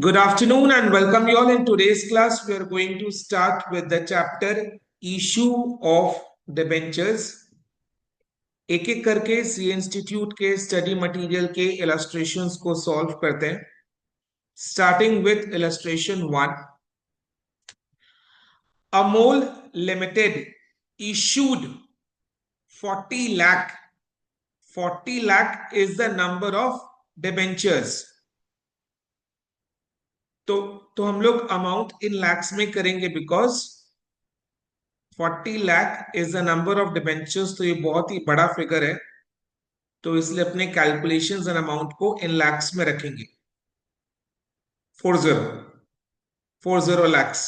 Good afternoon and welcome you all. In today's class, we are going to start with the chapter Issue of Debentures. एक एक करके सी institute के study material के illustrations को solve करते हैं. Starting with illustration 1. Amol limited issued 40 lakh. 40 lakh is the number of debentures. तो हम लोग अमाउंट इन लैक्स में करेंगे because 40 lakh is the number of debentures. तो ये बहुत ही बड़ा फिगर है, तो इसलिए अपने कैलकुलेशंस एंड अमाउंट को इन लैक्स में रखेंगे. 40 lakhs.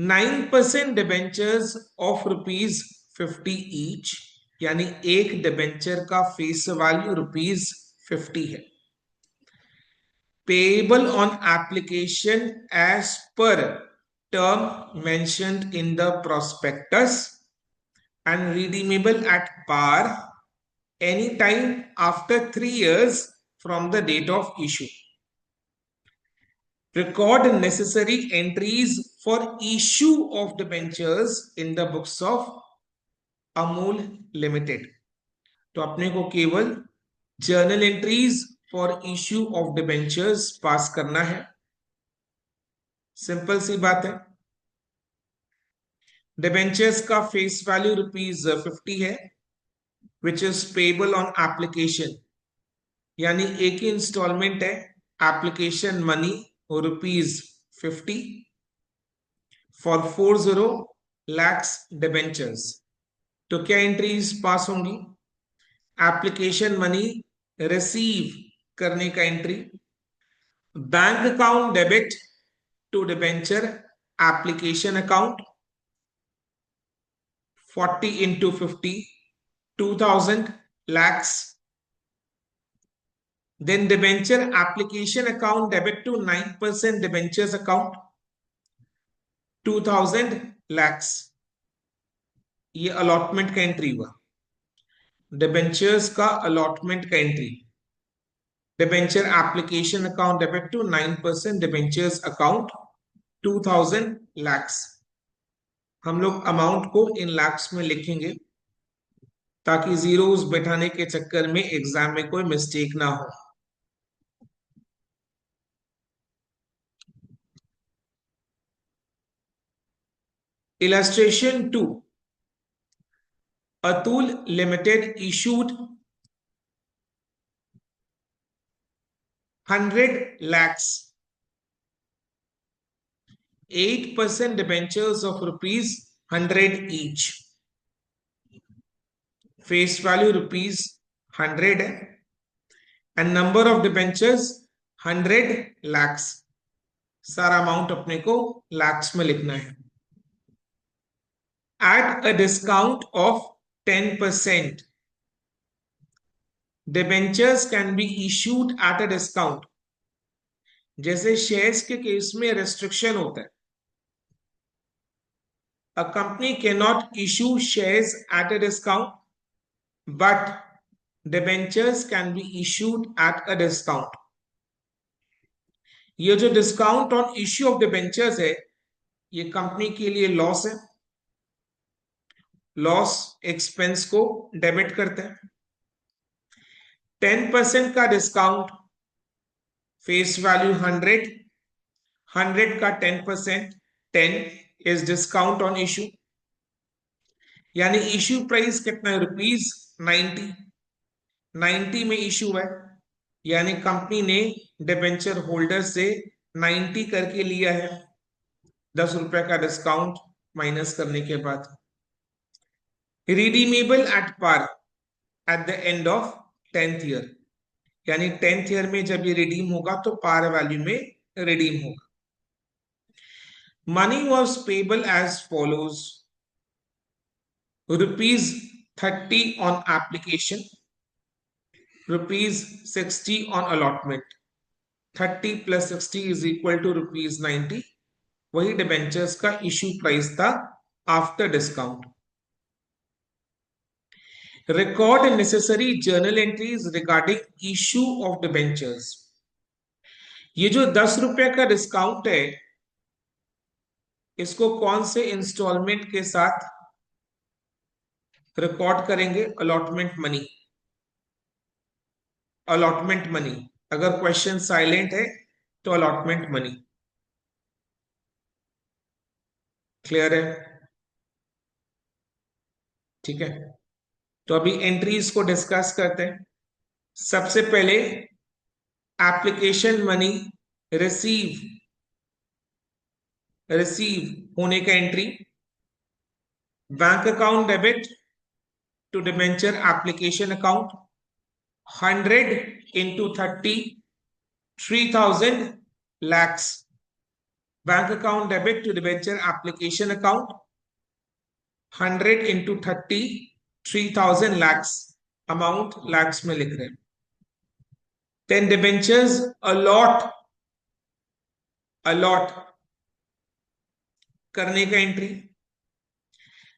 9% डिबेंचर्स ऑफ ₹50 ईच, यानी एक डिबेंचर का फेस वैल्यू ₹50 है. Payable on application as per term mentioned in the prospectus and redeemable at par anytime after 3 years from the date of issue. Record necessary entries for issue of debentures in the books of Amul Limited. तो अपने को केवल journal entries for issue of debentures pass करना है. Simple सी बात है. Debentures का face value ₹50 है, which is payable on application, यानी एक ही इंस्टॉलमेंट है. Application money ₹50 for 40 lakhs debentures. तो क्या एंट्रीज पास होंगी? एप्लीकेशन मनी रिसीव करने का entry, bank account debit to debenture application account 40 into 50, 2000 lakhs. Then debenture application account debit to 9% debentures account 2000 lakhs. ये allotment का entry हुआ. Debentures का allotment का entry. Debenture application account debit to 9% debentures account 2000 lakhs. हम लोग amount को इन लैक्स में लिखेंगे ताकि जीरोस बैठाने के चक्कर में एग्जाम में कोई मिस्टेक ना हो. Illustration 2. Atul Limited issued 100 lakhs 8% debentures of ₹100 each. Face value ₹100 है and number of debentures 100 lakhs. सारा अमाउंट अपने को लैक्स में लिखना है. At a discount of 10%, debentures can be issued at a discount. जैसे शेयर्स के केस में रेस्ट्रिक्शन होता है. A company cannot issue shares at a discount, but debentures can be issued at a discount. ये जो discount on issue of debentures है, ये company के लिए लॉस है. लॉस एक्सपेंस को डेबिट करते हैं. 10% का डिस्काउंट, फेस वैल्यू 100. 100 का 10%, 10 इज डिस्काउंट ऑन इश्यू, यानी इश्यू प्राइस कितना है? ₹90. 90 में इश्यू है, यानी कंपनी ने डिबेंचर होल्डर से 90 करके लिया है. ₹10 का डिस्काउंट माइनस करने के बाद. Redeemable at par at the end of 10th year, यानी 10th ईयर में जब ये रिडीम होगा तो पार वैल्यू में रिडीम होगा. Money was payable as follows. ₹30 on application, ₹60 on allotment. 30 plus 60 is equal to ₹90. वही डिबेंचर्स का इश्यू प्राइस था after discount. Record necessary journal entries regarding issue of debentures. ये जो 10 रुपए का डिस्काउंट है, इसको कौन से इंस्टॉलमेंट के साथ रिकॉर्ड करेंगे? Allotment money. अलॉटमेंट मनी, अगर क्वेश्चन साइलेंट है तो अलॉटमेंट मनी। क्लियर है? ठीक है, तो अभी एंट्रीज को डिस्कस करते हैं। सबसे पहले एप्लीकेशन मनी रिसीव, रिसीव होने का entry, bank account debit to debenture application account 100 into 30, 3000 lakhs. Bank account debit to debenture application account 100 into 30, 3000 lakhs. Amount lakhs में लिख रहे हैं। देन डिबेंचर्स अलॉट, अलॉट करने का entry,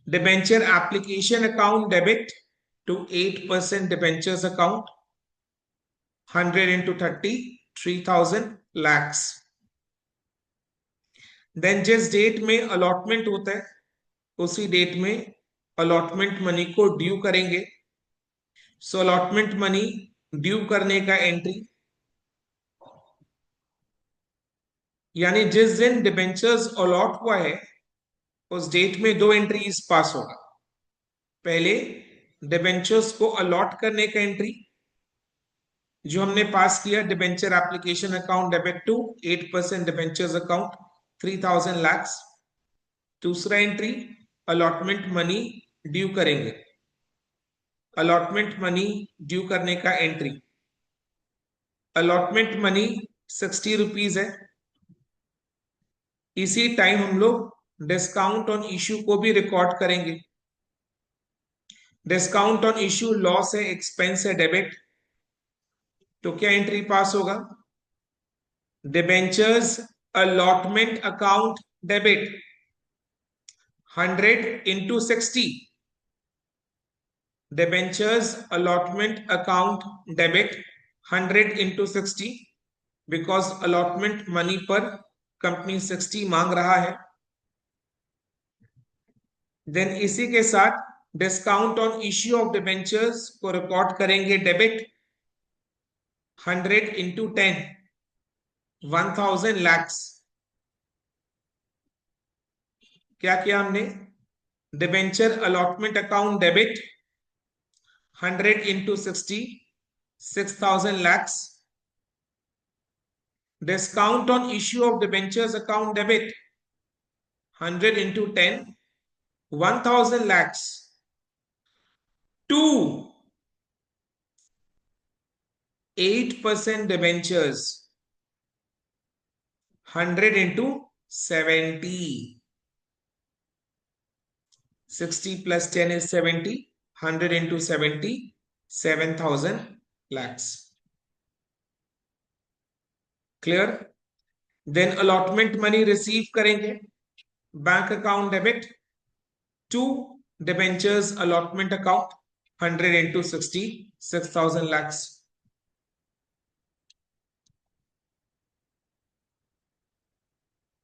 debenture application account debit to 8% debentures account 100 into 30, 3000 lakhs. Then जिस date में allotment होता है उसी डेट में अलॉटमेंट मनी को ड्यू करेंगे। सो अलॉटमेंट मनी ड्यू करने का एंट्री, यानी जिस दिन डिबेंचर्स अलॉट हुआ है उस डेट में दो एंट्रीज पास होगा। पहले डिबेंचर्स को अलॉट करने का एंट्री जो हमने पास किया, debenture application account debit to 8% debentures account 3000 lakhs। दूसरा एंट्री अलॉटमेंट मनी ड्यू करेंगे, अलॉटमेंट मनी ड्यू करने का एंट्री, अलॉटमेंट मनी 60 रुपीज है। इसी टाइम हम लोग डिस्काउंट ऑन इश्यू को भी रिकॉर्ड करेंगे। डिस्काउंट ऑन इश्यू लॉस है, एक्सपेंस है, डेबिट, तो क्या एंट्री पास होगा? Debentures allotment account debit 100 into 60, debentures allotment account debit 100 into 60, because allotment money पर कंपनी 60 मांग रहा है। देन इसी के साथ discount on issue of debentures को रिकॉर्ड करेंगे डेबिट 100 into 10, 1000 lakhs। क्या किया हमने? Debenture allotment account debit 100 into 60, 6000 lakhs। Discount on issue of debentures account debit 100 into 10, 1000 lakhs to 8% debentures 100 into 70, 60 plus 10 is 70, 100 into 70, 7000 lakhs. Clear? Then allotment money receive करेंगे, bank account debit to debentures allotment account 100 into 60, 6000 lakhs.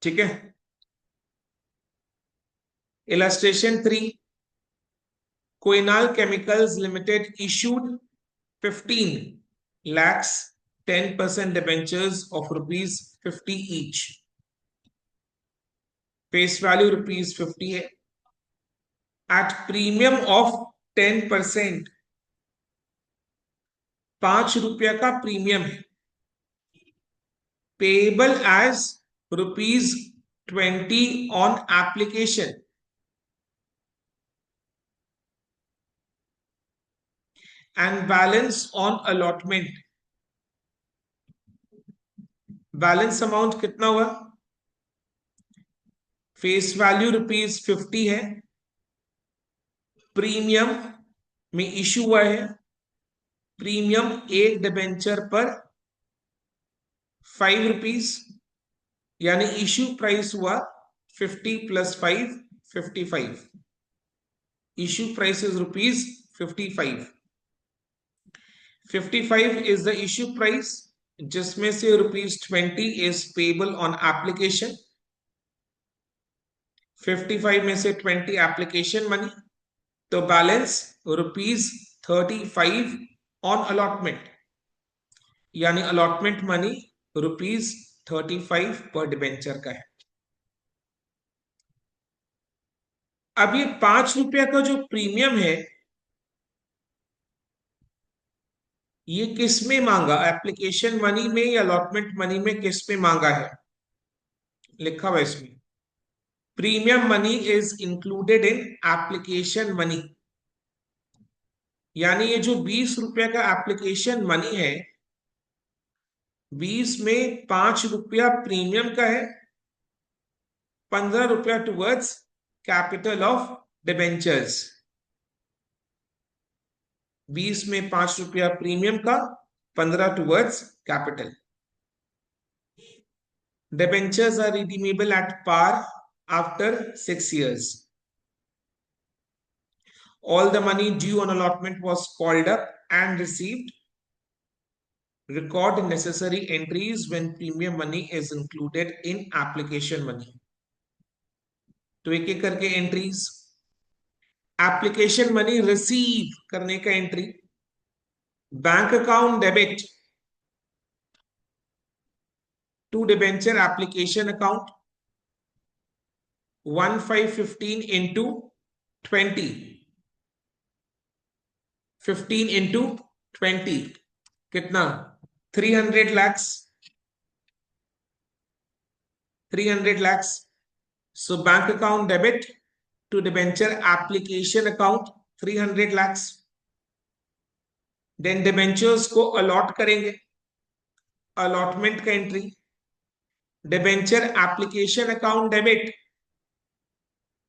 ठीक है। Illustration 3, Koinal chemicals limited issued 15 lakhs 10% debentures of ₹50 each. Face value ₹50 है, at premium of 10%, ₹5 का premium है, payable as ₹20 on application and balance on allotment. Balance amount कितना हुआ? Face value ₹50 है, premium में issue हुआ है, प्रीमियम एक डिबेंचर पर ₹5, यानी इश्यू प्राइस हुआ 50 plus 5, 55। Issue price is ₹55, 55 is the issue price, जिसमें से ₹20 इज पेबल ऑन एप्लीकेशन, 55 में से 20 एप्लीकेशन मनी, तो बैलेंस ₹35 ऑन अलॉटमेंट, यानी अलॉटमेंट मनी ₹35 पर डिबेंचर का है। अब ये ₹5 का जो प्रीमियम है ये किस में मांगा, एप्लीकेशन मनी में या अलॉटमेंट मनी में, किस में मांगा है? लिखा हुआ इसमें premium money is included in application money, यानी ये जो ₹20 का एप्लीकेशन मनी है, 20 में ₹5 प्रीमियम का है, ₹15 टुवर्ड्स कैपिटल ऑफ डिबेंचर्स। 20 में ₹5 प्रीमियम का, 15 towards capital. Debentures are redeemable at par after 6 years. All the money due on allotment was called up and received. Record necessary entries when premium money is included in application money. तो एक एक करके entries. Application money receive करने का entry, bank account debit to debenture application account 1515 into 20, 15 into 20 कितना, 300 lakhs, 300 lakhs. So bank account debit to debenture application account 300 lakhs. Then debentures को allot करेंगे, allotment का entry, debenture application account debit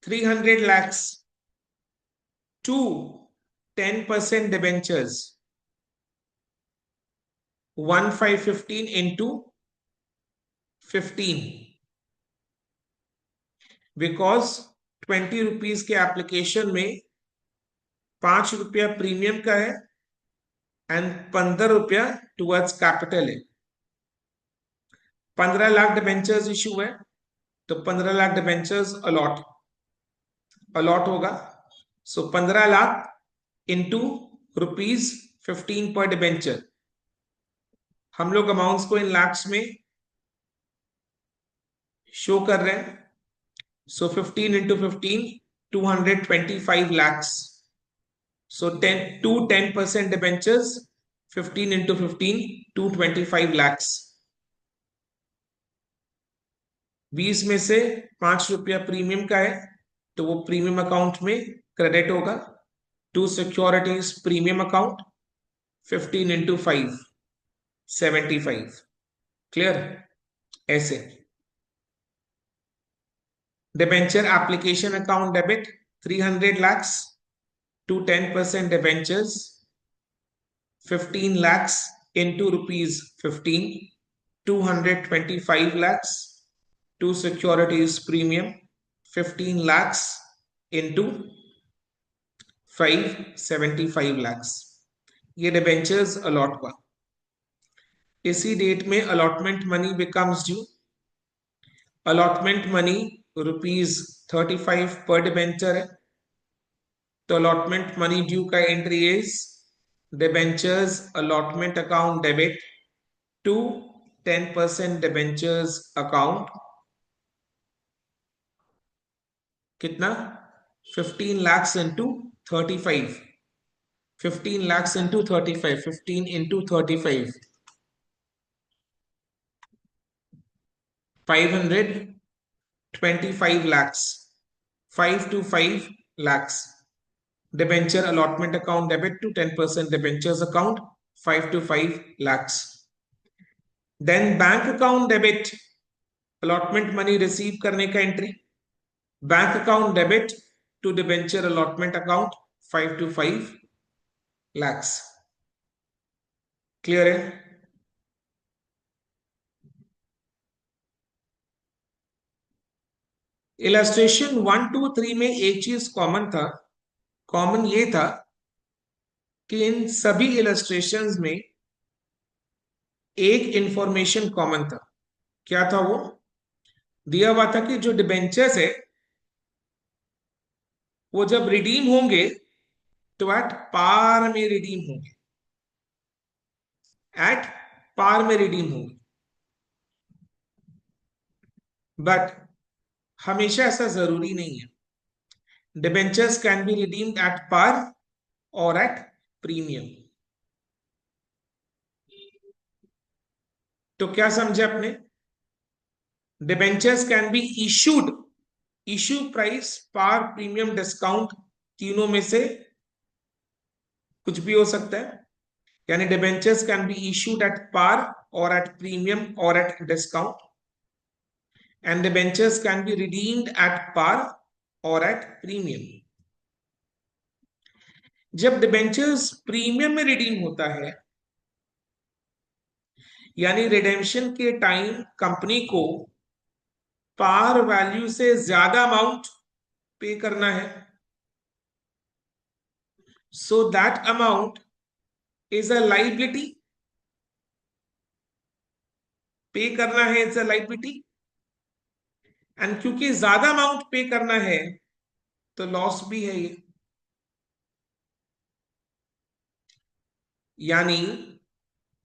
300 lakhs to 10% debentures 1515 into 15, because ₹20 के application में ₹5 premium का है and ₹15 towards capital है। 15 lakh debentures issue है, तो 15 लाख डिबेंचर्स अलॉट होगा। सो 15 लाख इंटू ₹15 पर डिबेंचर। हम लोग अमाउंट्स को इन लैक्स में शो कर रहे हैं। सो 15 into 15, 225 lakhs. So 10% debentures, 15 into 15, 225 lakhs. 20 में से ₹5 प्रीमियम का है, तो वो प्रीमियम अकाउंट में क्रेडिट होगा to securities premium account 15 into 5, 75. Clear? ऐसे debenture application account debit 300 lakhs to 10% debentures 15 lakhs into ₹15, 225 lakhs to securities premium 15 lakhs into 5, 75 lakhs. ये डिबेंचर्स अलॉट हुआ। इसी डेट में allotment money becomes due. Allotment money ₹35 पर debenture है, तो allotment money due का entry is debentures allotment account debit to 10% debentures account, कितना, 15 lakhs into 35, 15 lakhs into 35, 15 into 35, 525 lakhs, 5 to 5 lakhs. Debenture allotment account debit to 10% debentures account 5 to 5 lakhs. Then bank account debit, allotment money receive करने का entry, bank account debit to debenture allotment account 5 to 5 lakhs. Clear है? Illustration 1, 2, 3 में एक चीज common था, common ये था कि इन सभी इलस्ट्रेशंस में एक इंफॉर्मेशन कॉमन था। क्या था वो? दिया हुआ था कि जो डिबेंचर्स है वो जब रिडीम होंगे तो एट पार में रिडीम होंगे, एट पार में रिडीम होंगे। बट हमेशा ऐसा जरूरी नहीं है। Debentures can be redeemed at par और एट प्रीमियम। तो क्या समझे आपने? Debentures can be issued, issue price, par, premium, discount, तीनों में से कुछ भी हो सकता है। यानी debentures can be issued at par और एट प्रीमियम और at discount, and debentures can be redeemed at par और एट प्रीमियम। जब डिबेंचर्स प्रीमियम में रिडीम होता है, यानी रिडेम्पशन के टाइम कंपनी को पार वैल्यू से ज्यादा अमाउंट पे करना है, so that amount is a liability. पे करना है, इट्स अ लाइबिलिटी। एंड क्योंकि ज्यादा अमाउंट पे करना है तो लॉस भी है ये। यानी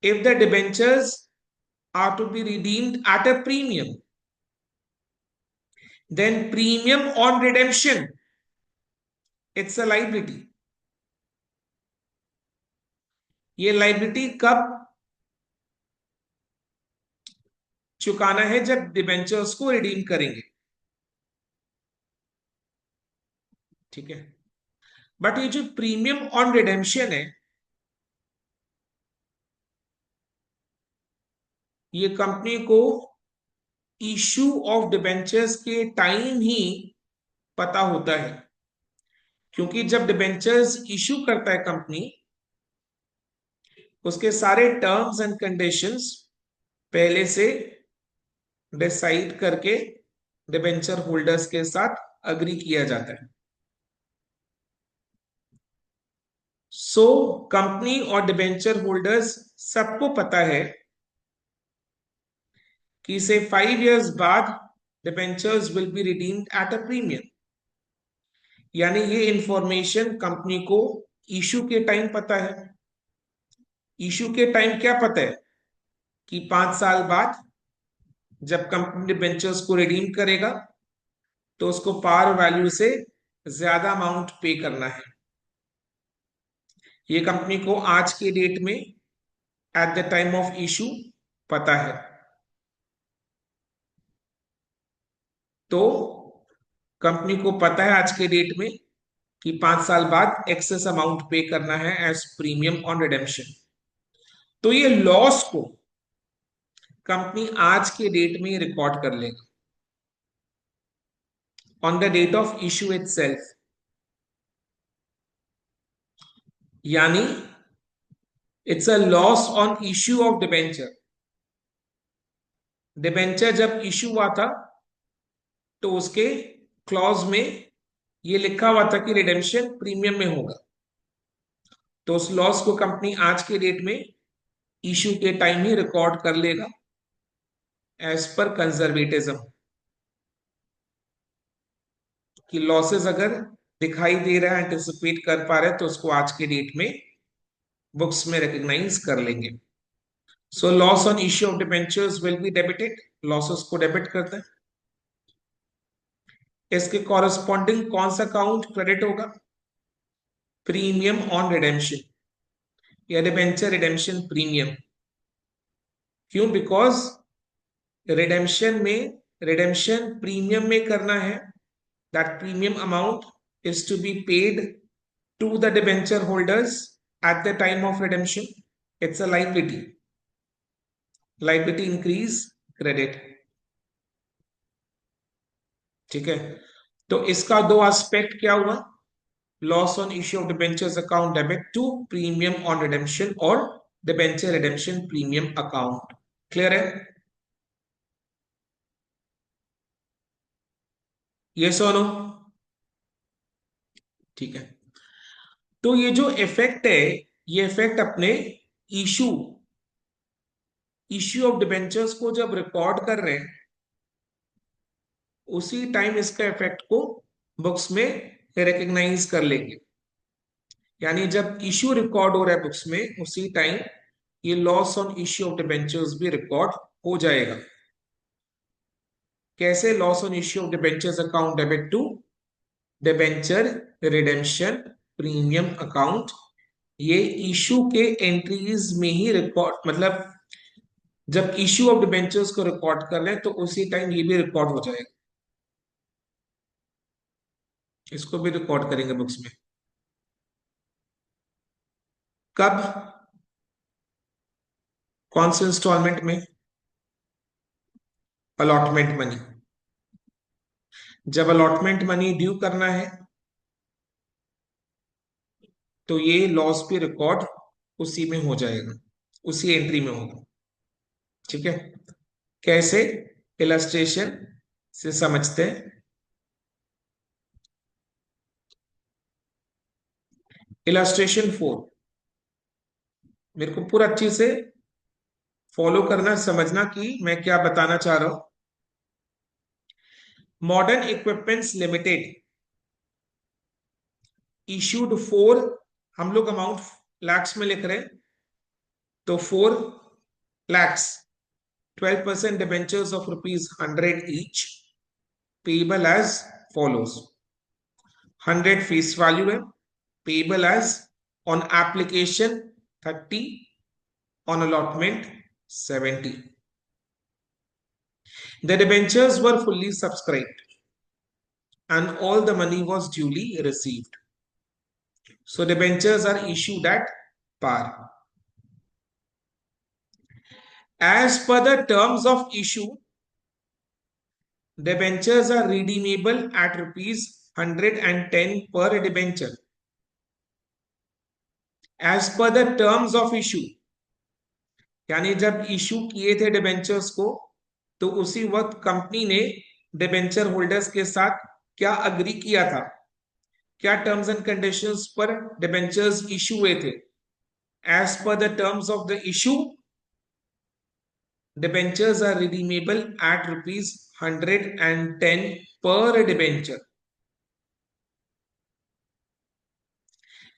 if the debentures are to be redeemed at a premium, then premium on redemption, it's a liability. ये लाइबिलिटी कब चुकाना है? जब डिबेंचर्स को रिडीम करेंगे, ठीक है। बट ये जो प्रीमियम ऑन रिडेम्पशन है, ये कंपनी को इशू ऑफ डिबेंचर्स के टाइम ही पता होता है। क्योंकि जब डिबेंचर्स इशू करता है कंपनी, उसके सारे टर्म्स एंड कंडीशंस पहले से डिसाइड करके डिबेंचर होल्डर्स के साथ अग्री किया जाता है। सो कंपनी और डिबेंचर होल्डर्स सबको पता है कि से 5 years बाद debentures will B redeemed at a premium. यानी ये इंफॉर्मेशन कंपनी को इशू के टाइम पता है। इशू के टाइम क्या पता है? कि 5 साल बाद जब कंपनी डिबेंचर्स को रिडीम करेगा तो उसको पार वैल्यू से ज्यादा अमाउंट पे करना है। ये कंपनी को आज के डेट में at the time of issue पता है। तो कंपनी को पता है आज के डेट में कि 5 साल बाद एक्सेस अमाउंट पे करना है एज प्रीमियम ऑन रिडेम्पशन। तो ये लॉस को कंपनी आज के डेट में रिकॉर्ड कर लेगा on the date of issue itself. यानी it's a loss on issue of debenture. Debenture जब इशू हुआ था तो उसके क्लॉज में ये लिखा हुआ था कि रिडेम्पशन प्रीमियम में होगा। तो उस लॉस को कंपनी आज के डेट में इशू के टाइम ही रिकॉर्ड कर लेगा एज पर कंजर्वेटिज्म। कि लॉसेस अगर दिखाई दे रहा है, एंटिसिपेट कर पा रहे हैं, तो उसको आज के डेट में बुक्स में रिकॉग्नाइज कर लेंगे। So loss on issue of debentures will be debited. Losses को डेबिट करते हैं। इसके कॉरेस्पॉन्डिंग कौन सा अकाउंट क्रेडिट होगा? प्रीमियम ऑन रिडेम्पशन या डिबेंचर रिडेम्पशन प्रीमियम। क्यों? बिकॉज रिडेम्पशन प्रीमियम में करना है। That premium amount is to be paid to the debenture holders at the time of redemption. It's a liability. Liability increase credit. ठीक है। तो इसका दो एस्पेक्ट क्या हुआ? Loss on issue of debentures account debit to premium on redemption और debenture redemption premium account. Clear है? ये सोनो, ठीक है। तो ये जो इफेक्ट है, ये इफेक्ट अपने इशू इश्यू ऑफ डिबेंचर्स को जब रिकॉर्ड कर रहे हैं उसी टाइम इसका इफेक्ट को बुक्स में रिकग्नाइज कर लेंगे। यानी जब इश्यू रिकॉर्ड हो रहा है बुक्स में उसी टाइम ये loss on issue of debentures भी रिकॉर्ड हो जाएगा। कैसे? Loss on issue of debentures account debit to debenture redemption premium account. ये इश्यू के एंट्रीज में ही रिकॉर्ड, मतलब जब इश्यू ऑफ डिबेंचर्स को रिकॉर्ड कर रहे हैं तो उसी टाइम ये भी रिकॉर्ड हो जाएगा। इसको भी रिकॉर्ड करेंगे बुक्स में। कब? कौन से इंस्टॉलमेंट में? Allotment money. जब अलॉटमेंट मनी ड्यू करना है तो ये लॉस भी रिकॉर्ड उसी में हो जाएगा, उसी एंट्री में होगा। ठीक है? कैसे? इलस्ट्रेशन से समझते हैं। इलस्ट्रेशन 4 मेरे को पूरा अच्छे से फॉलो करना, समझना कि मैं क्या बताना चाह रहा हूं। मॉडर्न इक्विपमेंट्स लिमिटेड इश्यूड 4, हम लोग अमाउंट लैक्स में लिख रहे हैं तो 4 lakhs 12% debentures of ₹100 each payable as follows: 100 face value है, payable as on application 30, on allotment 70. The debentures were fully subscribed and all the money was duly received. So debentures are issued at par. As per the terms of issue, debentures are redeemable at ₹110 per debenture. As per the terms of issue, यानी जब issue किए थे debentures को तो उसी वक्त company ने debenture holders के साथ क्या अग्री किया था, क्या टर्म्स एंड कंडीशंस पर डिबेंचर्स इशू हुए थे। As per the terms of the issue, debentures are redeemable at ₹110 per debenture.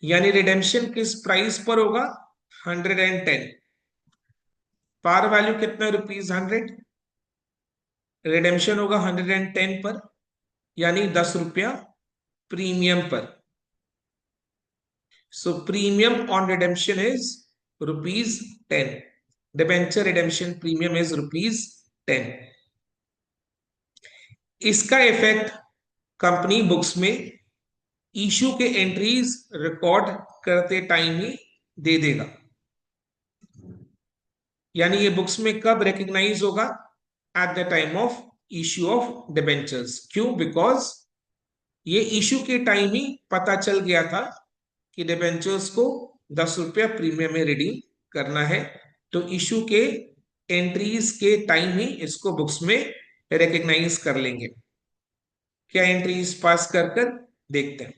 यानी रिडेम्पशन किस प्राइस पर होगा? 110। पार वैल्यू कितना? ₹100। रिडेम्पशन होगा 110 पर, यानी ₹10 प्रीमियम पर। सो premium on redemption is ₹10। Debenture redemption premium is ₹10। इसका इफेक्ट कंपनी बुक्स में इशू के एंट्रीज रिकॉर्ड करते टाइम ही दे देगा। यानी ये बुक्स में कब रिकग्नाइज होगा? Eight the time of issue of debentures. क्यों? बिकॉज ये इशू के टाइम ही पता चल गया था कि डिबेंचर्स को ₹10 प्रीमियम में रिडीम करना है, तो इशू के एंट्रीज के टाइम ही इसको बुक्स में रिकग्नाइज कर लेंगे। क्या एंट्रीज पास कर कर देखते हैं।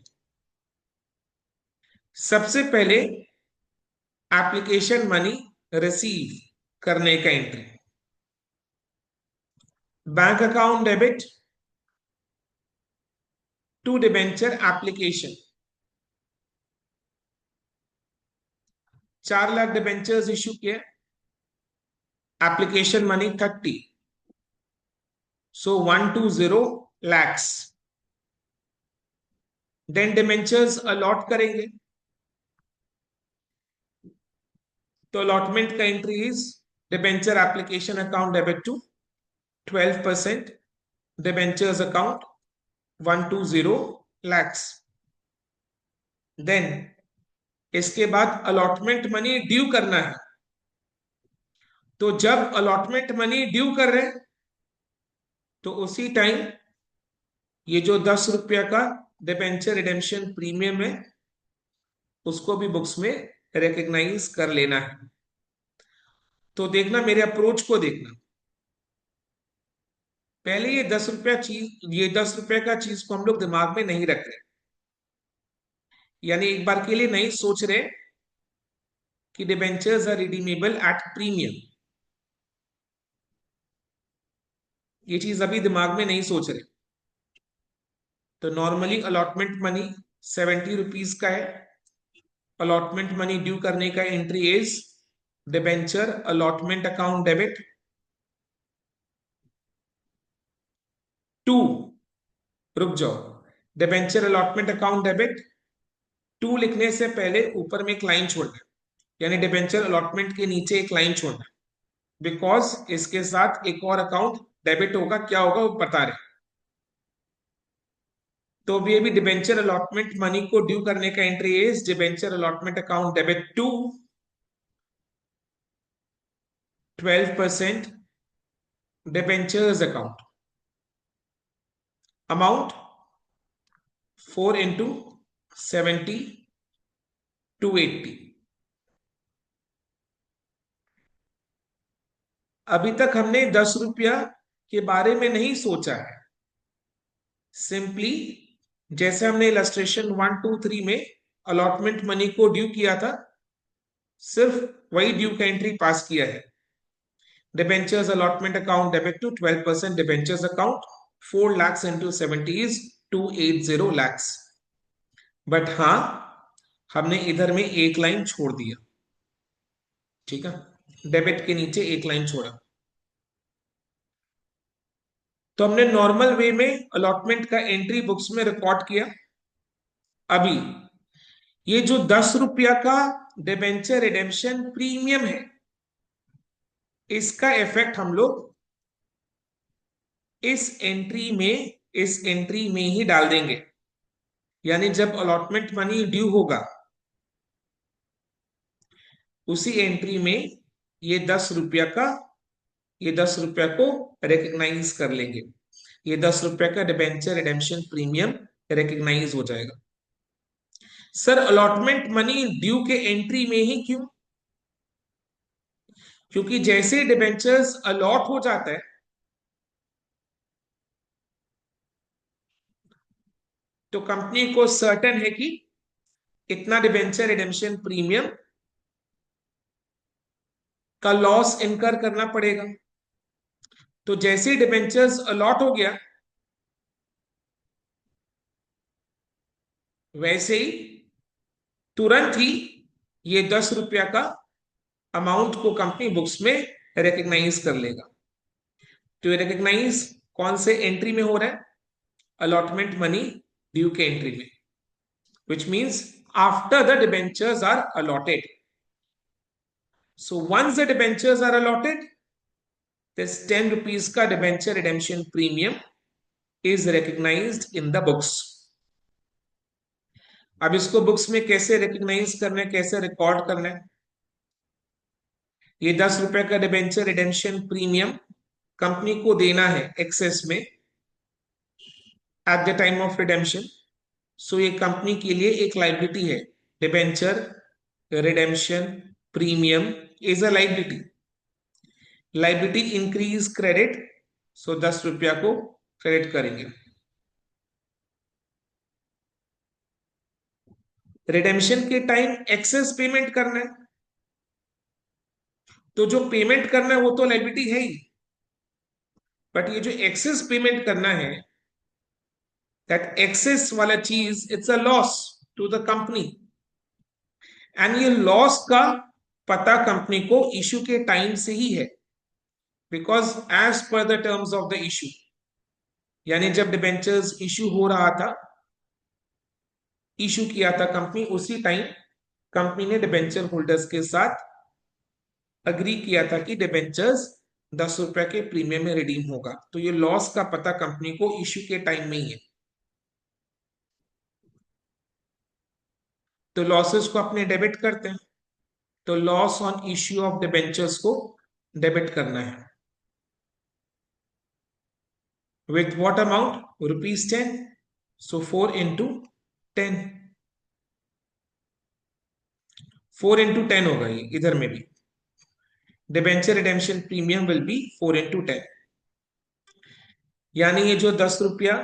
सबसे पहले एप्लीकेशन मनी रिसीव करने का entry, bank account debit to debenture application. 4 lakh debentures issue किए, application money 30, so 120 lakhs। Then debentures allot करेंगे तो अलॉटमेंट का entry is debenture application account debit to 12% debentures account 120 lakhs। Then इसके बाद allotment money due करना है, तो जब अलॉटमेंट मनी ड्यू कर रहे हैं तो उसी टाइम ये जो ₹10 का डिबेंचर रिडेम्पशन प्रीमियम है उसको भी बुक्स में रिकग्नाइज कर लेना है। तो देखना, मेरे अप्रोच को देखना। पहले ये ₹10 का चीज को हम लोग दिमाग में नहीं रख रहे, यानी एक बार के लिए नहीं सोच रहे कि debentures are redeemable at premium. ये चीज अभी दिमाग में नहीं सोच रहे। तो नॉर्मली अलॉटमेंट मनी 70 रुपीज का है। अलॉटमेंट मनी ड्यू करने का entry is debenture allotment account debit to, रुक जाओ, debenture allotment account debit to लिखने से पहले ऊपर में एक लाइन छोड़ना है, यानी डिबेंचर अलॉटमेंट के नीचे एक लाइन छोड़ना है, बिकॉज इसके साथ एक और अकाउंट डेबिट होगा, क्या होगा वो बता रहे। तो भी डिबेंचर अलॉटमेंट मनी को ड्यू करने का entry is debenture allotment account debit to 12% debentures account, amount 4 into 70 280। अभी तक हमने 10 रुपया के बारे में नहीं सोचा है। सिंपली जैसे हमने इलस्ट्रेशन 1 2 3 में अलॉटमेंट मनी को ड्यू किया था, सिर्फ वही ड्यू का एंट्री पास किया है। Debentures allotment account debit to 12% debentures account 4 lakhs into 70 is 280 lakhs। But हाँ, हमने इधर में एक लाइन छोड़ दिया, ठीक है, डेबिट के नीचे एक लाइन छोड़ा। तो हमने नॉर्मल वे में अलॉटमेंट का एंट्री बुक्स में रिकॉर्ड किया। अभी ये जो 10 रुपया का डिबेंचर रिडेम्पशन प्रीमियम है, इसका इफेक्ट हम लोग इस एंट्री में ही डाल देंगे। यानी जब अलॉटमेंट मनी ड्यू होगा, उसी एंट्री में ये 10 रुपया का, ये 10 रुपया को रिकग्नाइज कर लेंगे। ये 10 रुपया का डिबेंचर रिडेम्पशन प्रीमियम रिकग्नाइज हो जाएगा। सर अलॉटमेंट मनी ड्यू के एंट्री में ही क्यों? क्योंकि जैसे डिबेंचर्स अलॉट हो जाता है, तो कंपनी को सर्टेन है कि इतना डिबेंचर रिडेम्पशन प्रीमियम का लॉस इनकर करना पड़ेगा। तो जैसे डिबेंचर्स अलॉट हो गया, वैसे ही तुरंत ही ये 10 रुपया का अमाउंट को कंपनी बुक्स में रिकग्नाइज कर लेगा। तो ये रिकग्नाइज कौन से एंट्री में हो रहा है? अलॉटमेंट मनी ड्यू के एंट्री में, which means after the debentures are allotted. So once the debentures are allotted, this 10 rupees का debenture redemption premium is recognized in the books. अब इसको बुक्स में कैसे रिकग्नाइज करना है, कैसे रिकॉर्ड करना है? ये 10 रुपए का डिबेंचर रिडेम्पशन प्रीमियम कंपनी को देना है एक्सेस में at the time of redemption. So ये कंपनी के लिए एक लाइबिलिटी है। Debenture redemption premium is a liability. Liability increase credit, so 10 रुपया को क्रेडिट करेंगे। रिडेम्पशन के टाइम एक्सेस पेमेंट करना है, तो जो पेमेंट करना है वो तो लाइबिलिटी है ही, बट ये जो एक्सेस पेमेंट करना है, दैट एक्सेस वाला चीज it's a loss to the company. And ये लॉस का पता कंपनी को इशू के टाइम से ही है, because as per the terms of the issue, यानी जब डिबेंचर्स इशू हो रहा था, इशू किया था कंपनी, उसी टाइम कंपनी ने डिबेंचर होल्डर्स के साथ अग्री किया था कि डिबेंचर्स 10 रुपए के प्रीमियम में रिडीम होगा। तो ये लॉस का पता कंपनी को इशू के टाइम में ही है। तो लॉसेस को अपने डेबिट करते हैं, तो loss on issue of debentures को डेबिट करना है। With what amount? ₹10। So 4 into 10, 4 into 10 होगा ये इधर में भी। Debenture redemption premium will be 4 into 10। यानी ये जो 10 रुपया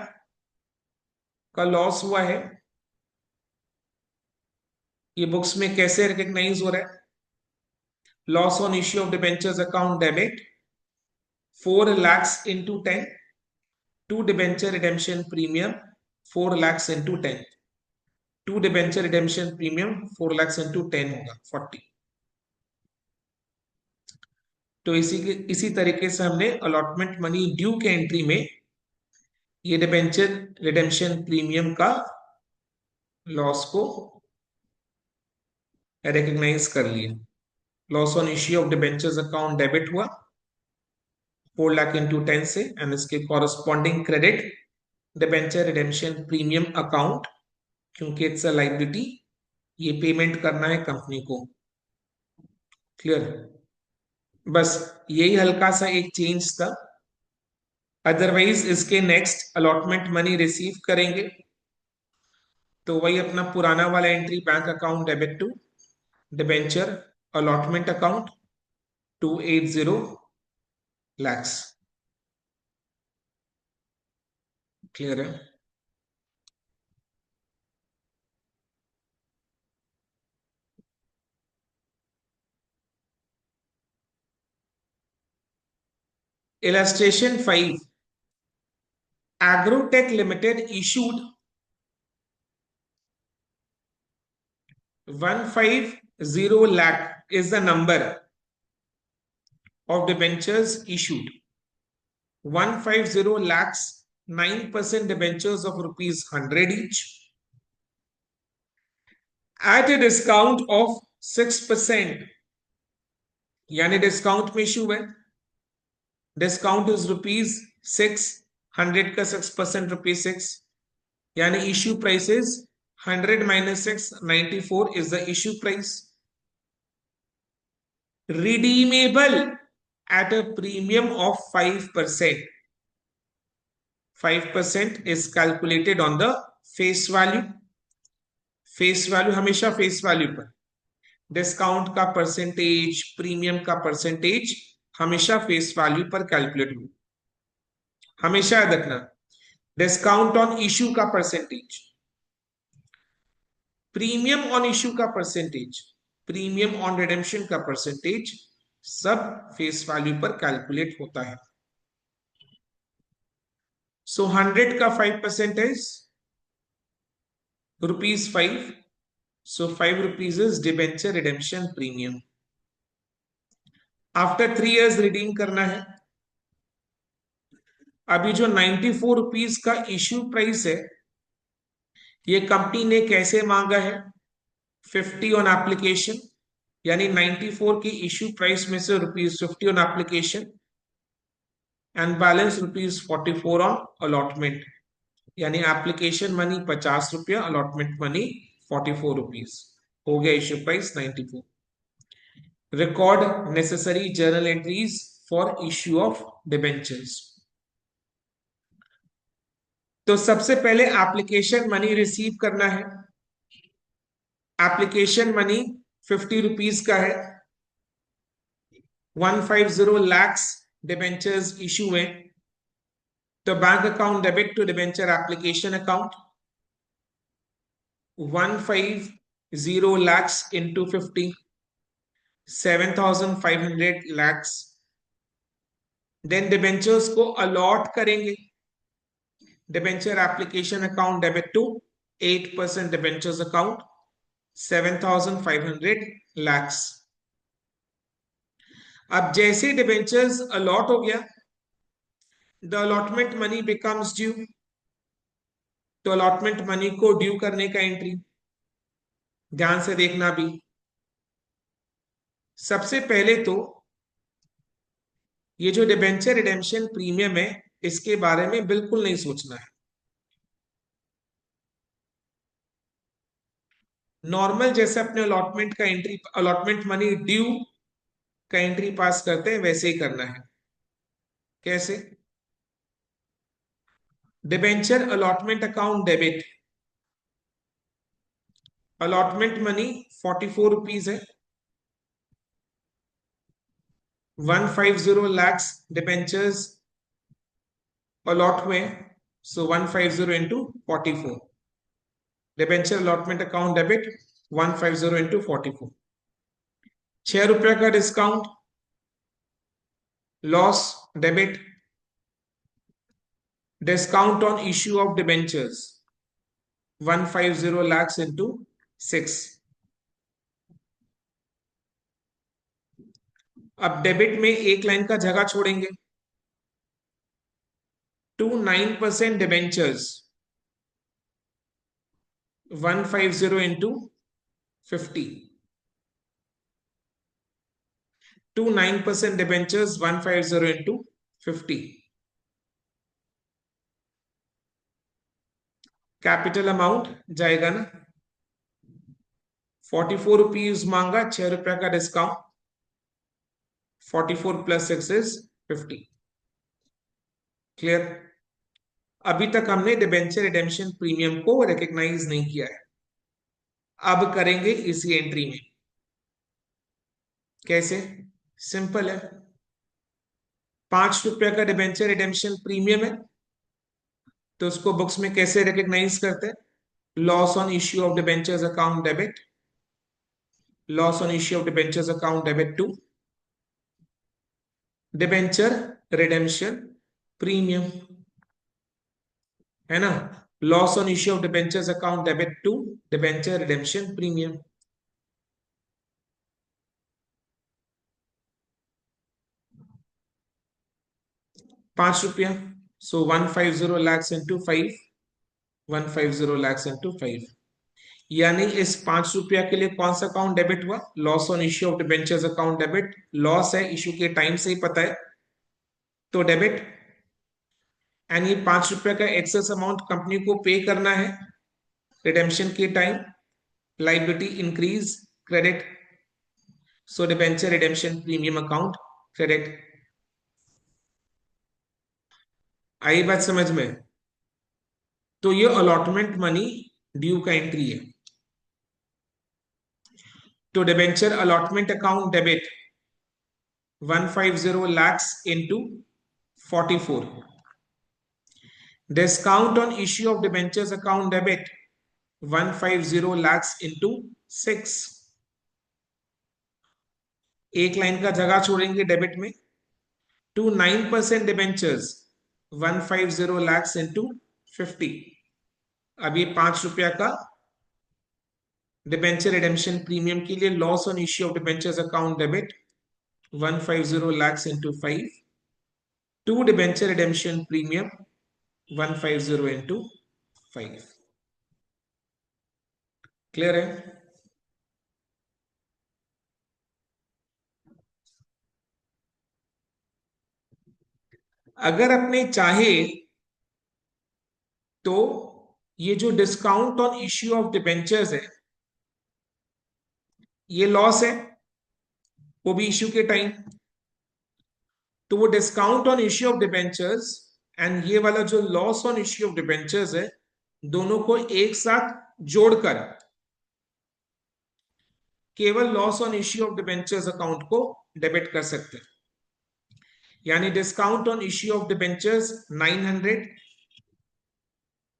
का लॉस हुआ है, ये बुक्स में कैसे रिकग्नाइज हो रहा है? Loss on issue of debentures account debit 4 lakhs into 10, to debenture redemption premium 4 lakhs into 10, to debenture redemption premium 4 lakhs into 10 होगा 40। तो इसी तरीके से हमने अलॉटमेंट मनी ड्यू के एंट्री में ये डिबेंचर रिडेम्पशन प्रीमियम का लॉस को रिकग्नाइज कर लिया। Loss on issue of debentures account debit हुआ 4 लाख इंटू 10 से, एंड इसके corresponding credit debenture redemption premium account, क्योंकि इट्स अ लाइबिलिटी, ये पेमेंट करना है कंपनी को। क्लियर? बस यही हल्का सा एक चेंज था, अदरवाइज इसके नेक्स्ट अलॉटमेंट मनी रिसीव करेंगे तो वही अपना पुराना वाला entry, bank account debit to debenture allotment account 280 lakhs। Clear है? Illustration 5. Agrotech Limited issued 150 lakh is the number of debentures issued. 150 lakhs, 9% debentures of rupees 100 each at a discount of 6%. यानी discount में issue है, discount is ₹6, 100 का 6% ₹6, यानी issue price is 100 minus 6, 94 is the issue price. Redeemable at a premium of 5%. 5% is calculated on the face value. Face value हमेशा face value पर, discount का percentage, premium का percentage हमेशा face value पर calculate हो। हमेशा याद रखना, डिस्काउंट ऑन इश्यू का परसेंटेज, प्रीमियम ऑन इश्यू का परसेंटेज, प्रीमियम ऑन रिडेम्पशन का परसेंटेज सब फेस वैल्यू पर कैलकुलेट होता है। सो 100 का 5% is ₹5, so 5 rupees is debenture redemption premium. After 3 years redeem करना है। अभी जो 94 रुपीज का इश्यू प्राइस है, ये कंपनी ने कैसे मांगा है? 50 ऑन एप्लीकेशन, यानी 94 की इश्यू प्राइस में से ₹50 on application and balance ₹44 on allotment, यानी एप्लीकेशन मनी ₹50, अलॉटमेंट मनी ₹44, हो गया issue price 94। record necessary journal entries for issue of debentures. तो सबसे पहले एप्लीकेशन मनी रिसीव करना है। एप्लीकेशन मनी 50 रुपीज का है, 150 lakhs डिबेंचर्स इशू है, तो bank account debit to debenture application account 150 lakhs into 50, 7,500 lakhs। Then debentures को अलॉट करेंगे, debenture application account debit to 8% debentures account 7,500 lakhs। अब जैसे डिबेंचर्स अलॉट हो गया, the allotment money becomes due, तो allotment money को ड्यू करने का एंट्री ध्यान से देखना भी। सबसे पहले तो ये जो डिबेंचर रिडेम्पशन प्रीमियम है, इसके बारे में बिल्कुल नहीं सोचना है। नॉर्मल जैसे अपने अलॉटमेंट का एंट्री, अलॉटमेंट मनी ड्यू का एंट्री पास करते हैं, वैसे ही करना है। कैसे? Debenture allotment account debit, allotment money 44 rupees है, 150 lakhs डिबेंचर्स अलॉट हुए, सो 150 into 44, debenture allotment account debit 150 into 44, ₹6 का discount, loss debit, discount on issue of debentures 150 lakhs into 6. अब डेबिट में एक लाइन का जगह छोड़ेंगे. To 9% debentures 150 into 50. To 9% debentures 150 into 50. Capital amount जाएगा ना 44 रुपीज मांगा, 6 रुपया का डिस्काउंट. 44 + 6 is 50. क्लियर. अभी तक हमने डिबेंचर रिडेम्पशन प्रीमियम को रिकॉग्नाइज नहीं किया है, अब करेंगे इसी एंट्री में. कैसे? सिंपल है. 5 रुपया का डिबेंचर रिडेम्पशन प्रीमियम है, तो उसको बुक्स में कैसे रिकॉग्नाइज करते हैं? Loss on issue of debentures account debit. Loss on issue of debentures account debit to debenture redemption premium, है ना. Loss on issue of debentures account debit to debenture redemption premium. ₹5. So 150 lakhs into 5. 150 lakhs into 5. यानी इस ₹5 के लिए कौन सा account debit हुआ? Loss on issue of debentures account debit. Loss है, इश्यू के टाइम से ही पता है, तो डेबिट. एंड ये ₹5 का एक्सेस अमाउंट कंपनी को पे करना है रिडेम्पशन के time. Liability increase, credit. So debenture redemption premium account credit. आई बात समझ में? तो ये अलॉटमेंट मनी ड्यू का एंट्री है. तो debenture allotment account debit 150 lakhs into 44. Discount on issue of debentures account debit 150 lakhs into 6. एक लाइन का जगह छोड़ेंगे डेबिट में. To 9% debentures 150 lakhs into 50. अब ये ₹5 का डिबेंचर रिडेम्पशन प्रीमियम के लिए loss on issue of debentures account debit 150 lakhs into 5. To debenture redemption premium 150 into 5. Clear है? अगर अपने चाहे तो ये जो discount on issue of debentures है, ये लॉस है, वो भी इश्यू के टाइम. तो वो discount on issue of debentures and ये वाला जो loss on issue of debentures है, दोनों को एक साथ जोड़कर केवल loss on issue of debentures account को डेबिट कर सकते हैं. यानी discount on issue of debentures 900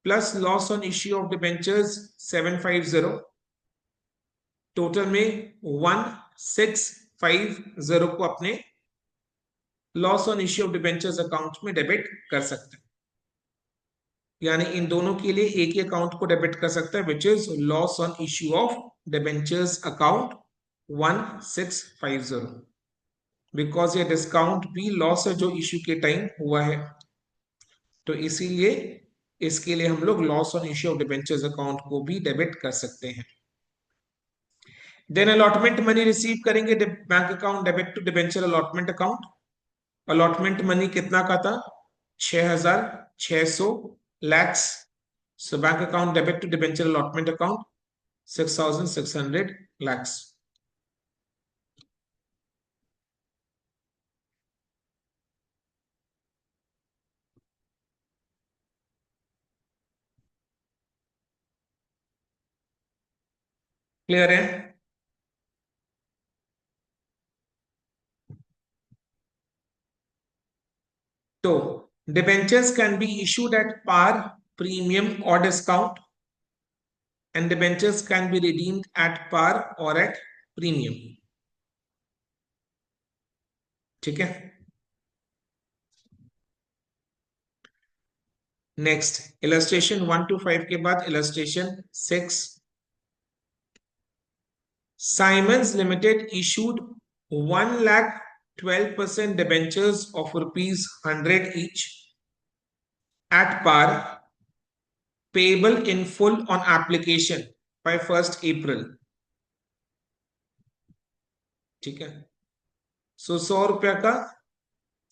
plus loss on issue of debentures 750, total में 1650 को अपने loss on issue of debentures account में डेबिट कर सकते हैं. यानी इन दोनों के लिए एक ही अकाउंट को डेबिट कर सकता है, which is loss on issue of debentures account 1650. Because ये डिस्काउंट भी लॉस है जो इश्यू के टाइम हुआ है, तो इसीलिए इसके लिए हम लोग loss on issue of debentures account को भी डेबिट कर सकते हैं. देन अलॉटमेंट मनी रिसीव करेंगे bank account debit to debenture allotment account. Allotment money कितना का था? 6,600 lakhs. So bank account debit to debenture allotment account 6,600 lakhs. Clear है? तो debentures can be issued at par, premium or discount, and debentures can be redeemed at par or at premium. ठीक है. Next illustration 1 to 5 के बाद illustration 6. Simons Limited issued 1,12% debentures of rupees 100 each at par, payable in full on application by 1st April. ठीक है. सो 100 रुपया का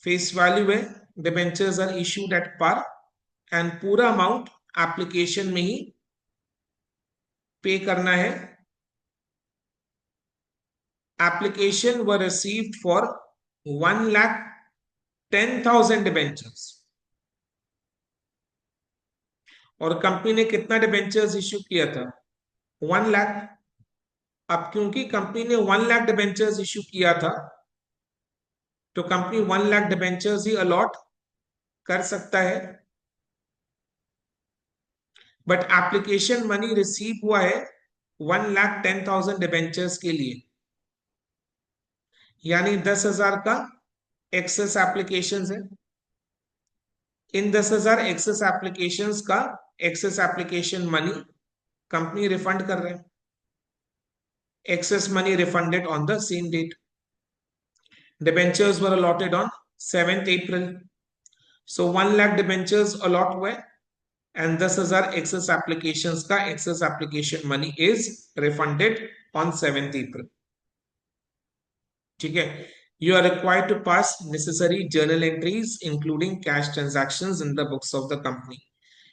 face value है. Debentures are issued at par and पूरा अमाउंट एप्लीकेशन में ही पे करना है. Application were received for 1,10,000 debentures. और कंपनी ने कितना डिबेंचर्स इश्यू किया था? 1 लाख. अब क्योंकि कंपनी ने 1 लाख डिबेंचर्स इश्यू किया था तो कंपनी 1 लाख डिबेंचर्स ही अलॉट कर सकता है. बट एप्लीकेशन मनी रिसीव हुआ है 1,10,000 डिबेंचर्स के लिए, यानी 10,000 का एक्सेस एप्लीकेशन है. इन 10,000 एक्सेस एप्लीकेशन का excess application money company refund कर रहे हैं. Excess money refunded on the same date. Debentures were allotted on 7th April. So 1 lakh debentures allot हुए एंड 10,000 एक्सेस एप्लीकेशंस का excess application money is refunded on 7th April. ठीक है. You are required to pass necessary journal entries including cash transactions in the books of the company.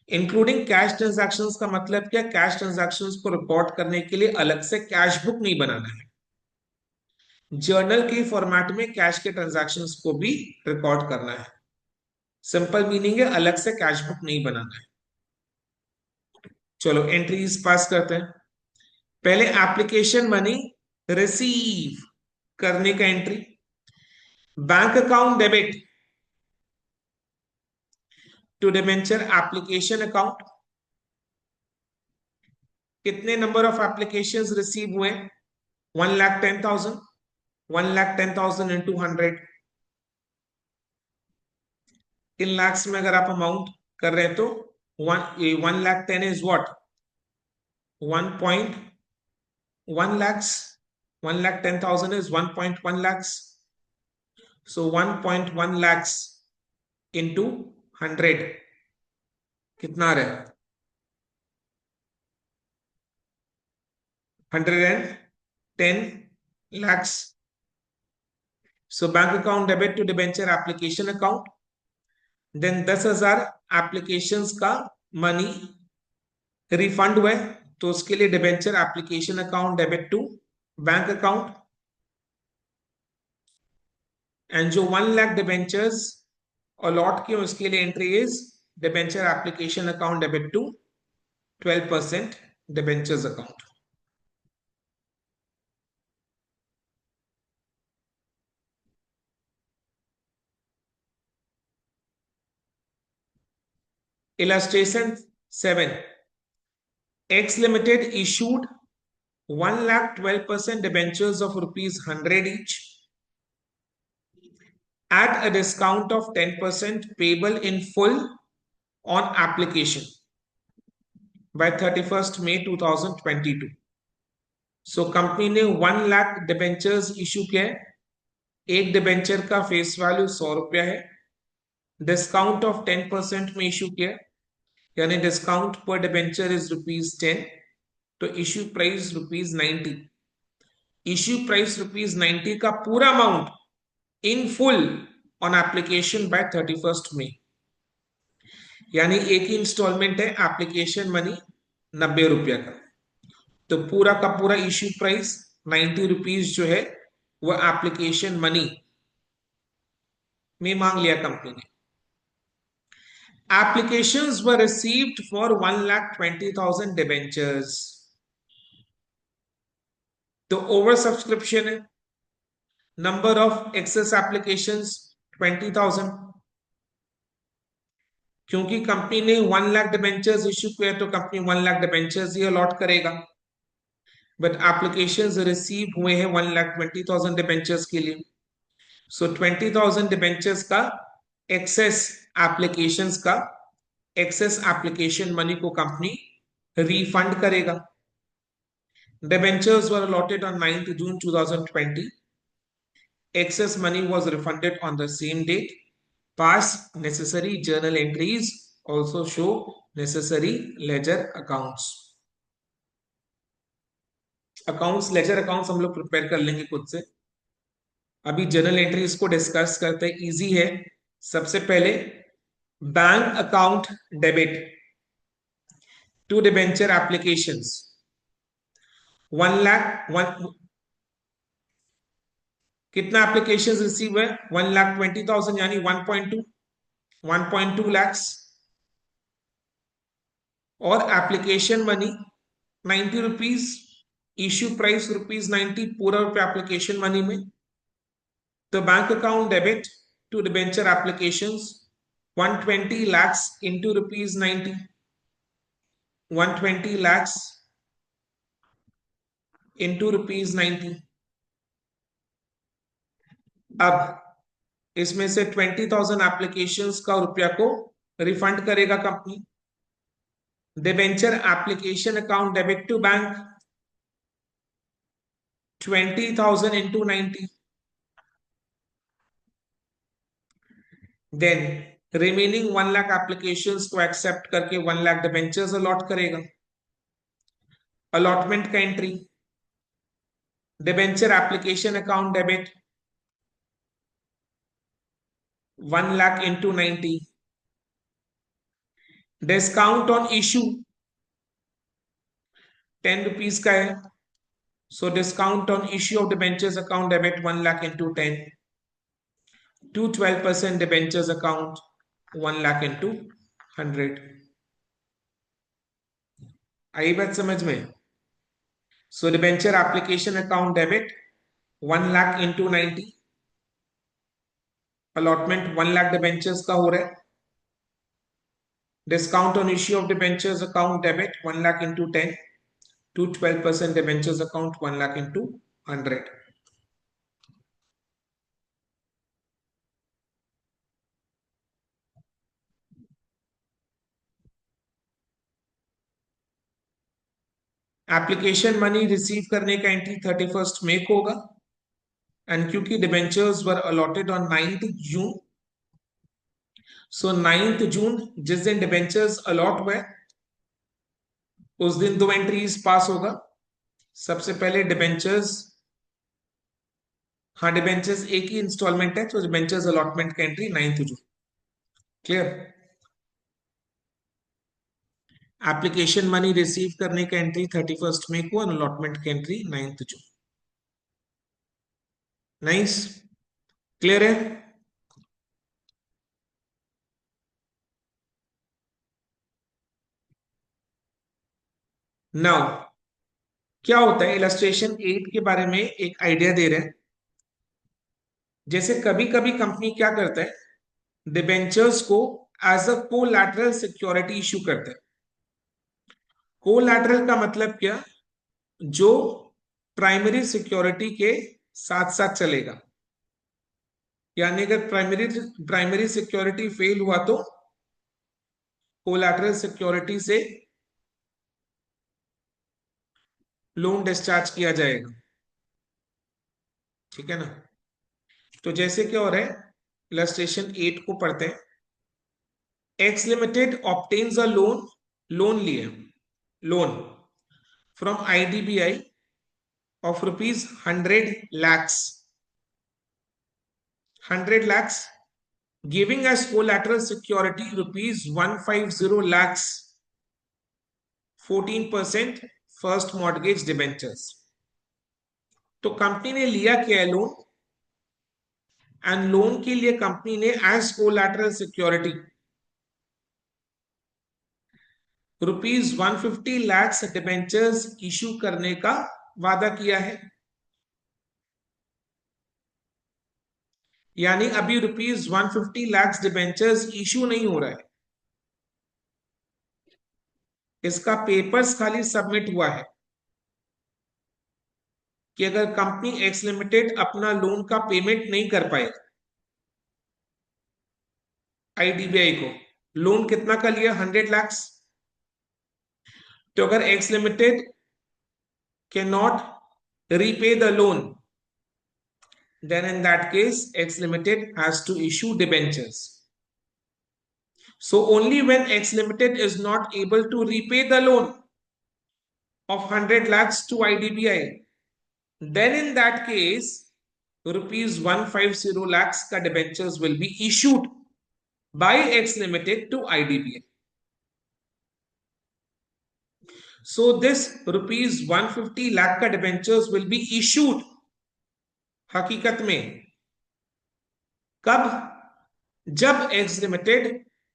Including cash transactions का मतलब क्या? Cash transactions को record करने के लिए अलग से कैश बुक नहीं बनाना है. जर्नल के फॉर्मेट में कैश के ट्रांजैक्शंस को भी रिकॉर्ड करना है. सिंपल मीनिंग है अलग से कैश बुक नहीं बनाना है. चलो एंट्रीज पास करते हैं. पहले एप्लीकेशन मनी रिसीव करने का entry. Bank account debit to debenture application account. कितने नंबर ऑफ एप्लीकेशंस रिसीव हुए? 1,10,000. 1,10,000 into 100. इन लैक्स में अगर आप अमाउंट कर रहे हैं तो 1,10,000 is what? 1.1 lakhs. 1,10,000 is 1.1 lakhs. So 1.1 lakhs into 100 कितना आ रहा है? 110 lakhs. So bank account debit to debenture application account. Then 10,000 applications का मनी रिफंड हुआ है तो उसके लिए debenture application account debit to bank account. And जो 1 लाख डिबेंचर्स अलॉट किए उसके लिए entry is debenture application account debit to 12% debentures account. Illustration 7. X Limited issued 1,12% debentures of rupees 100 each at a discount of 10% payable in full on application by 31st May 2022. So company ने 1 lakh debentures issue किया है. एक debenture का face value 100 रुपया है. Discount of 10% में issue किया, यानी डिस्काउंट पर डिबेंचर इज ₹10. तो इश्यू प्राइस ₹90. इश्यू प्राइस ₹90 का पूरा amount in full on application by 31st May. यानी एक ही इंस्टॉलमेंट है एप्लीकेशन मनी ₹90 का. तो पूरा का पूरा इश्यू प्राइस ₹90 जो है वो एप्लीकेशन मनी में मांग लिया कंपनी ने. Applications were received for 1,20,000 debentures. तो ओवर सब्सक्रिप्शन है. Number of excess applications 20,000. क्योंकि कंपनी ने 1 लाख डिबेंचर्स इश्यू किया तो कंपनी 1 लाख डिबेंचर्स ही अलॉट करेगा. बट एप्लीकेशंस रिसीव हुए हैं 1,20,000 डिबेंचर्स के लिए. सो 20,000 डिबेंचर्स का एक्सेस एप्लीकेशंस का एक्सेस एप्लीकेशन मनी को कंपनी रिफंड करेगा। Debentures were allotted on 9th June 2020. Excess money was refunded on the same date. Pass necessary journal entries. Also show necessary ledger accounts. Accounts, ledger accounts हम लोग prepare कर लेंगे खुद से। अभी journal entries को discuss करते हैं, इजी है। सबसे पहले bank account debit to debenture applications 1 lakh कितना एप्लीकेशन रिसीव है 1,20,000 यानी 1.2 लैक्स और application money 90 rupees issue price ₹90 पूरा रुपया एप्लीकेशन मनी में। तो bank account debit to debenture applications 120 lakhs into ₹90 120 lakhs into ₹90। अब इसमें से 20,000 एप्लीकेशंस का रुपया को रिफंड करेगा company. Debenture application account debit to bank 20,000 into 90। Then remaining 1 lakh applications को एक्सेप्ट करके 1 लाख डिबेंचर्स अलॉट करेगा। अलॉटमेंट का entry debenture application account debit 1 lakh into 90। Discount on issue 10 rupees का है, so discount on issue of debentures account debit 1 lakh into 10 to 12% debentures account 1 lakh into 100। आई बात समझ में? सो debenture application account debit 1 lakh into 90। Allotment 1 lakh debentures का हो रहा है। Discount on issue of debentures account debit 1 lakh into 10 to 12% debentures account 1 lakh into 100। Application money receive करने का एंट्री 31 मई को होगा एंड क्योंकि debentures were allotted on 9th June, so 9th जून जिस दिन डिबेंचर्स अलॉट हुए उस दिन 2 एंट्रीज पास होगा। सबसे पहले डिबेंचर्स, हाँ डिबेंचर्स एक ही इंस्टॉलमेंट है, तो डिबेंचर्स अलॉटमेंट का एंट्री 9th जून। क्लियर? एप्लीकेशन मनी रिसीव करने का एंट्री 31 मई को और अलॉटमेंट का एंट्री 9th जून। नाइस, क्लियर है? नाउ क्या होता है, इलस्ट्रेशन 8 के बारे में एक आइडिया दे रहे हैं। जैसे कभी कभी कंपनी क्या करता है, डिबेंचर्स को as a collateral security issue करता है। कोलैटरल का मतलब क्या, जो प्राइमरी सिक्योरिटी के साथ साथ चलेगा। यानी अगर प्राइमरी सिक्योरिटी फेल हुआ तो कोलैटरल सिक्योरिटी से लोन डिस्चार्ज किया जाएगा। ठीक है ना? तो जैसे क्या हो रहा है, इलस्ट्रेशन 8 को पढ़ते हैं। एक्स लिमिटेड ऑब्टेन्स अ लोन, लोन लिए, loan from IDBI of rupees 100 lakhs, 100 lakhs, giving as collateral security rupees 150 lakhs, 14% first mortgage debentures। तो कंपनी ने लिया क्या है, लोन, एंड लोन के लिए कंपनी ने as collateral security rupees 150 lakhs debentures issue करने का वादा किया है। यानी अभी रुपीज 150 lakhs डिबेंचर्स इशू नहीं हो रहा है, इसका पेपर्स खाली सबमिट हुआ है कि अगर कंपनी एक्स लिमिटेड अपना लोन का पेमेंट नहीं कर पाए आईडीबीआई को, लोन कितना का लिया? 100 lakhs। तो अगर x limited can not repay the loan, then in that case X Limited has to issue debentures. So only when X Limited is not able to repay the loan of 100 lakhs to IDBI, then in that case rupees 150 lakhs ka debentures will be issued by X Limited to IDBI. So this rupees 150 lakh ka debentures will be issued हकीकत में कब? जब x limited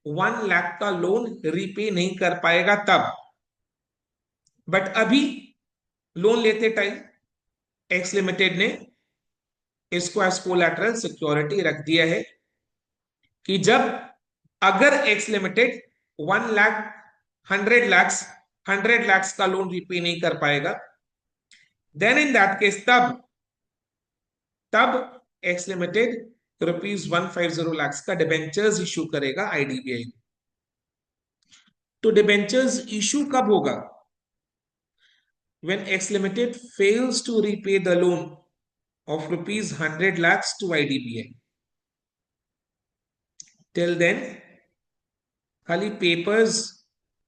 1 lakh का loan repay नहीं कर पाएगा तब। But अभी लोन लेते टाइम एक्स लिमिटेड ने इसको एज कोलैटरल सिक्योरिटी रख दिया है कि जब अगर एक्स लिमिटेड 1 लाख 100 lakhs का लोन रीपे नहीं कर पाएगा, देन इन दैट केस तब एक्स लिमिटेड रुपीज 150 lakhs का डिबेंचर्स इशू करेगा आईडीबीआई। तो डिबेंचर्स इशू कब होगा? When X Limited fails to repay the loan of rupees 100 lakhs to IDBI. Till then खाली पेपर्स,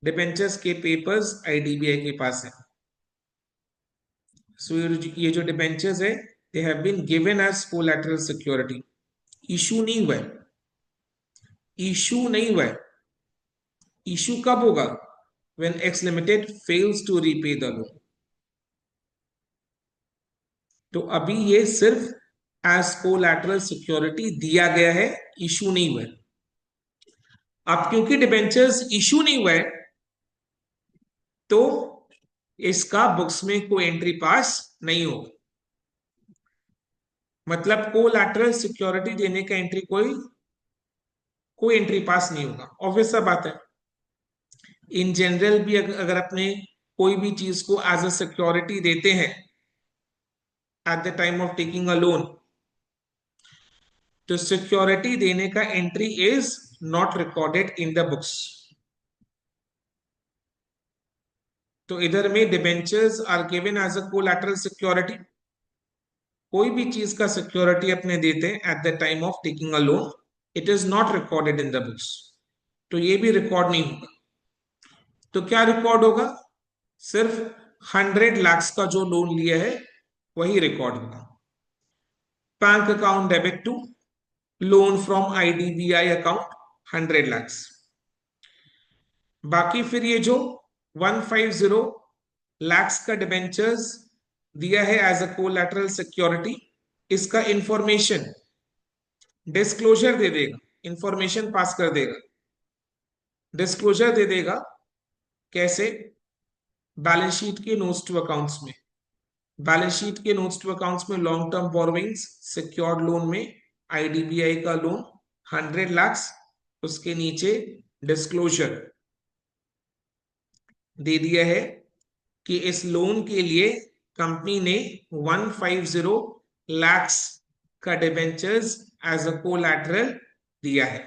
डिबेंचर्स के पेपर्स IDBI के पास है। सो ये जो डिबेंचर्स है they have been given as collateral security. Issue नहीं हुआ है, इशू नहीं हुआ है। इशू कब होगा? When X Limited fails to repay the loan. तो अभी ये सिर्फ एज कोलैटरल सिक्योरिटी दिया गया है, इशू नहीं हुआ है। अब क्योंकि डिबेंचर्स इशू नहीं हुआ है तो इसका बुक्स में कोई एंट्री पास नहीं होगा। मतलब कोलैटरल सिक्योरिटी देने का एंट्री कोई एंट्री पास नहीं होगा। ऑब्वियस सा बात है। इन जनरल भी अगर अपने कोई भी चीज को एज अ सिक्योरिटी देते हैं at the time of taking a loan, तो सिक्योरिटी देने का entry is not recorded in the books. तो इधर में debentures are given as a collateral security. कोई भी चीज का सिक्योरिटी अपने देते हैं at the time of taking a loan, it is not recorded in the books. तो ये भी रिकॉर्ड नहीं होगा। तो क्या रिकॉर्ड होगा? सिर्फ 100 lakhs का जो लोन लिया है वही रिकॉर्ड होगा। Bank account debit to loan from IDBI account 100 lakhs। बाकी फिर ये जो 150 lakhs का डिबेंचर्स दिया है एज अ कोलैटरल सिक्योरिटी, इसका इंफॉर्मेशन डिस्क्लोजर दे देगा, इंफॉर्मेशन पास कर देगा, डिस्क्लोजर दे देगा। कैसे? बैलेंस शीट के नोट्स टू अकाउंट्स में। बैलेंस शीट के नोट्स टू अकाउंट्स में long term borrowings secured loan में आईडीबीआई का लोन 100 lakhs, उसके नीचे डिस्क्लोजर दे दिया है कि इस लोन के लिए कंपनी ने 150 lakhs का डिबेंचर्स एज अ कोलैटरल दिया है।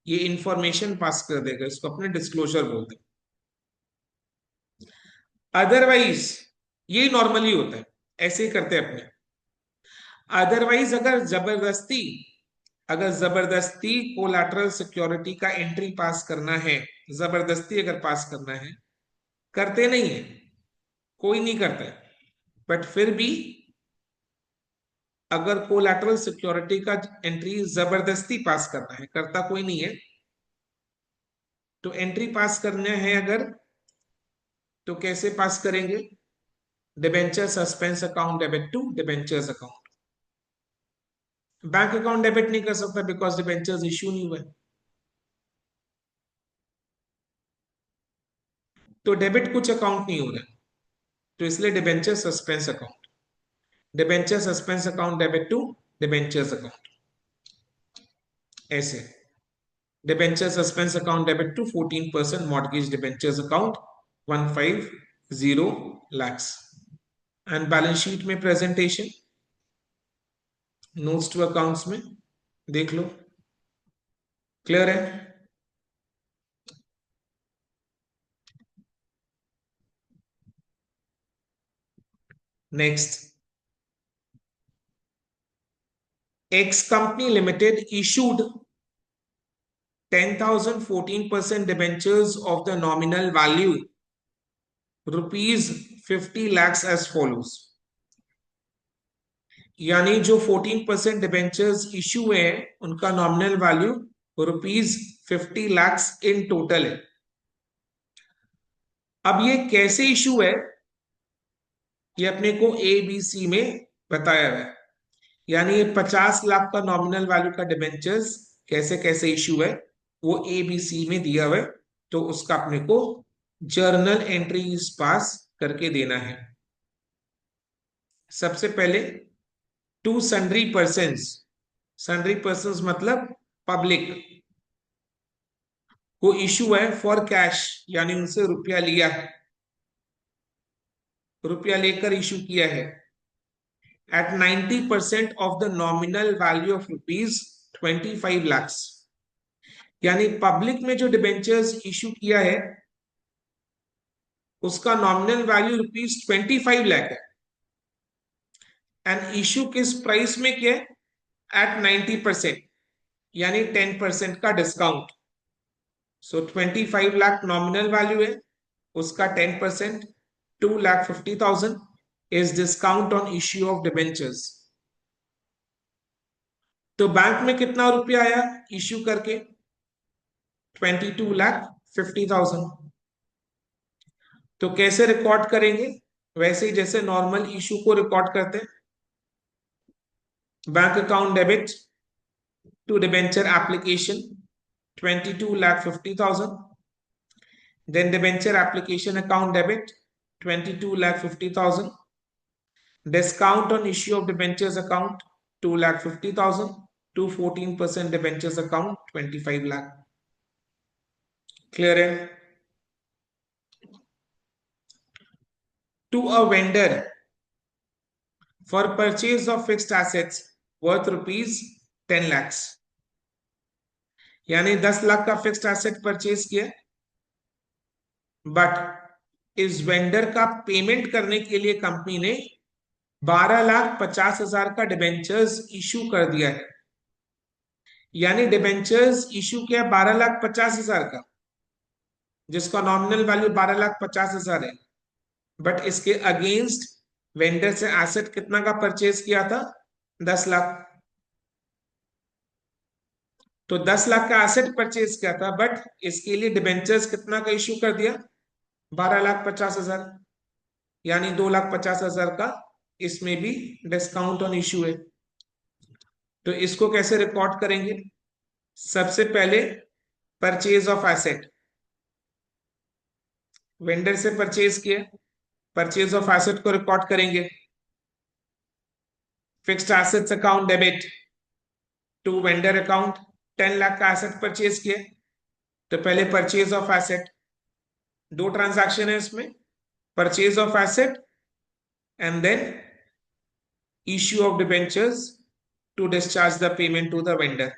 ये इंफॉर्मेशन पास कर देगा, इसको अपने डिस्क्लोजर बोलते हैं। अदरवाइज ये नॉर्मली होता है, ऐसे ही करते हैं अपने। अदरवाइज अगर जबरदस्ती कोलैटरल सिक्योरिटी का एंट्री पास करना है, जबरदस्ती अगर पास करना है, करते नहीं है, कोई नहीं करता है, बट फिर भी अगर कोलैटरल सिक्योरिटी का एंट्री जबरदस्ती पास करना है, करता कोई नहीं है, तो एंट्री पास करना है अगर, तो कैसे पास करेंगे? Debenture suspense account debit to debentures account. Bank account debit नहीं कर सकता बिकॉज डिबेंचर्स इश्यू नहीं हुआ है। तो डेबिट कुछ अकाउंट नहीं हो रहा है, तो इसलिए debenture suspense account, debenture suspense account debit to debentures account. ऐसे debenture suspense account debit to 14% mortgage debentures account 150 lakhs। And balance sheet में प्रेजेंटेशन नोट्स टू अकाउंट्स में देख लो, क्लियर है? Next, X company limited issued 10,000 14% debentures of the nominal value rupees 50 lakhs as follows. यानी जो 14% debentures issue हुए हैं उनका nominal value ₹50 lakhs in total है. अब ये कैसे इशू है ये अपने को ए बी सी में बताया है. यानी ये 50 लाख का नॉमिनल वैल्यू का डिबेंचर्स कैसे कैसे इशू है वो ए बी सी में दिया हुआ है. तो उसका अपने को जर्नल एंट्रीज पास करके देना है. सबसे पहले टू सन्ड्री पर्सन्स मतलब पब्लिक को इशू है फॉर कैश, यानी उनसे रुपया लिया है, रुपया लेकर इशू किया है at 90% of the nominal value of rupees 25 lakhs. यानी पब्लिक में जो डिबेंचर्स इशू किया है उसका नॉमिनल वैल्यू ₹25 लाख है एंड इशू किस प्राइस में किया है एट 90%, यानी 10% का डिस्काउंट. सो 25 लाख नॉमिनल वैल्यू है, उसका 10% 2,50,000 is discount on issue of debentures. तो बैंक में कितना रुपया आया इश्यू करके 22,50,000. तो कैसे रिकॉर्ड करेंगे, वैसे ही जैसे नॉर्मल इशू को रिकॉर्ड करते हैं. Bank account debit to debenture application 22,50,000. Then debenture application account debit 22,50,000. Discount on issue of debentures account 2,50,000 to 14% debentures account 25 lakh. Clear है? To a vendor for purchase of fixed assets worth rupees 10 lakhs. यानी 10 लाख का fixed asset purchase किया, but इस vendor का payment करने के लिए company ने 12,50,000 का डिबेंचर्स इशू कर दिया है. यानी डिबेंचर्स इशू किया 12,50,000 का, जिसका नॉमिनल वैल्यू 12,50,000 है, बट इसके अगेंस्ट वेंडर से एसेट कितना का परचेज किया था 10 लाख. तो 10 लाख का एसेट परचेज किया था, बट इसके लिए डिबेंचर्स कितना का इशू कर दिया 12,50,000, यानी 2,50,000 का इसमें भी डिस्काउंट ऑन इशू है. तो इसको कैसे रिकॉर्ड करेंगे, सबसे पहले परचेज ऑफ एसेट, वेंडर से परचेज किया, परचेज ऑफ एसेट को रिकॉर्ड करेंगे. Fixed assets account debit to vendor account 10 lakh का एसेट परचेज किया, तो पहले परचेज ऑफ एसेट, दो ट्रांजैक्शन है इसमें, purchase of asset and then issue of debentures to discharge the payment to the vendor.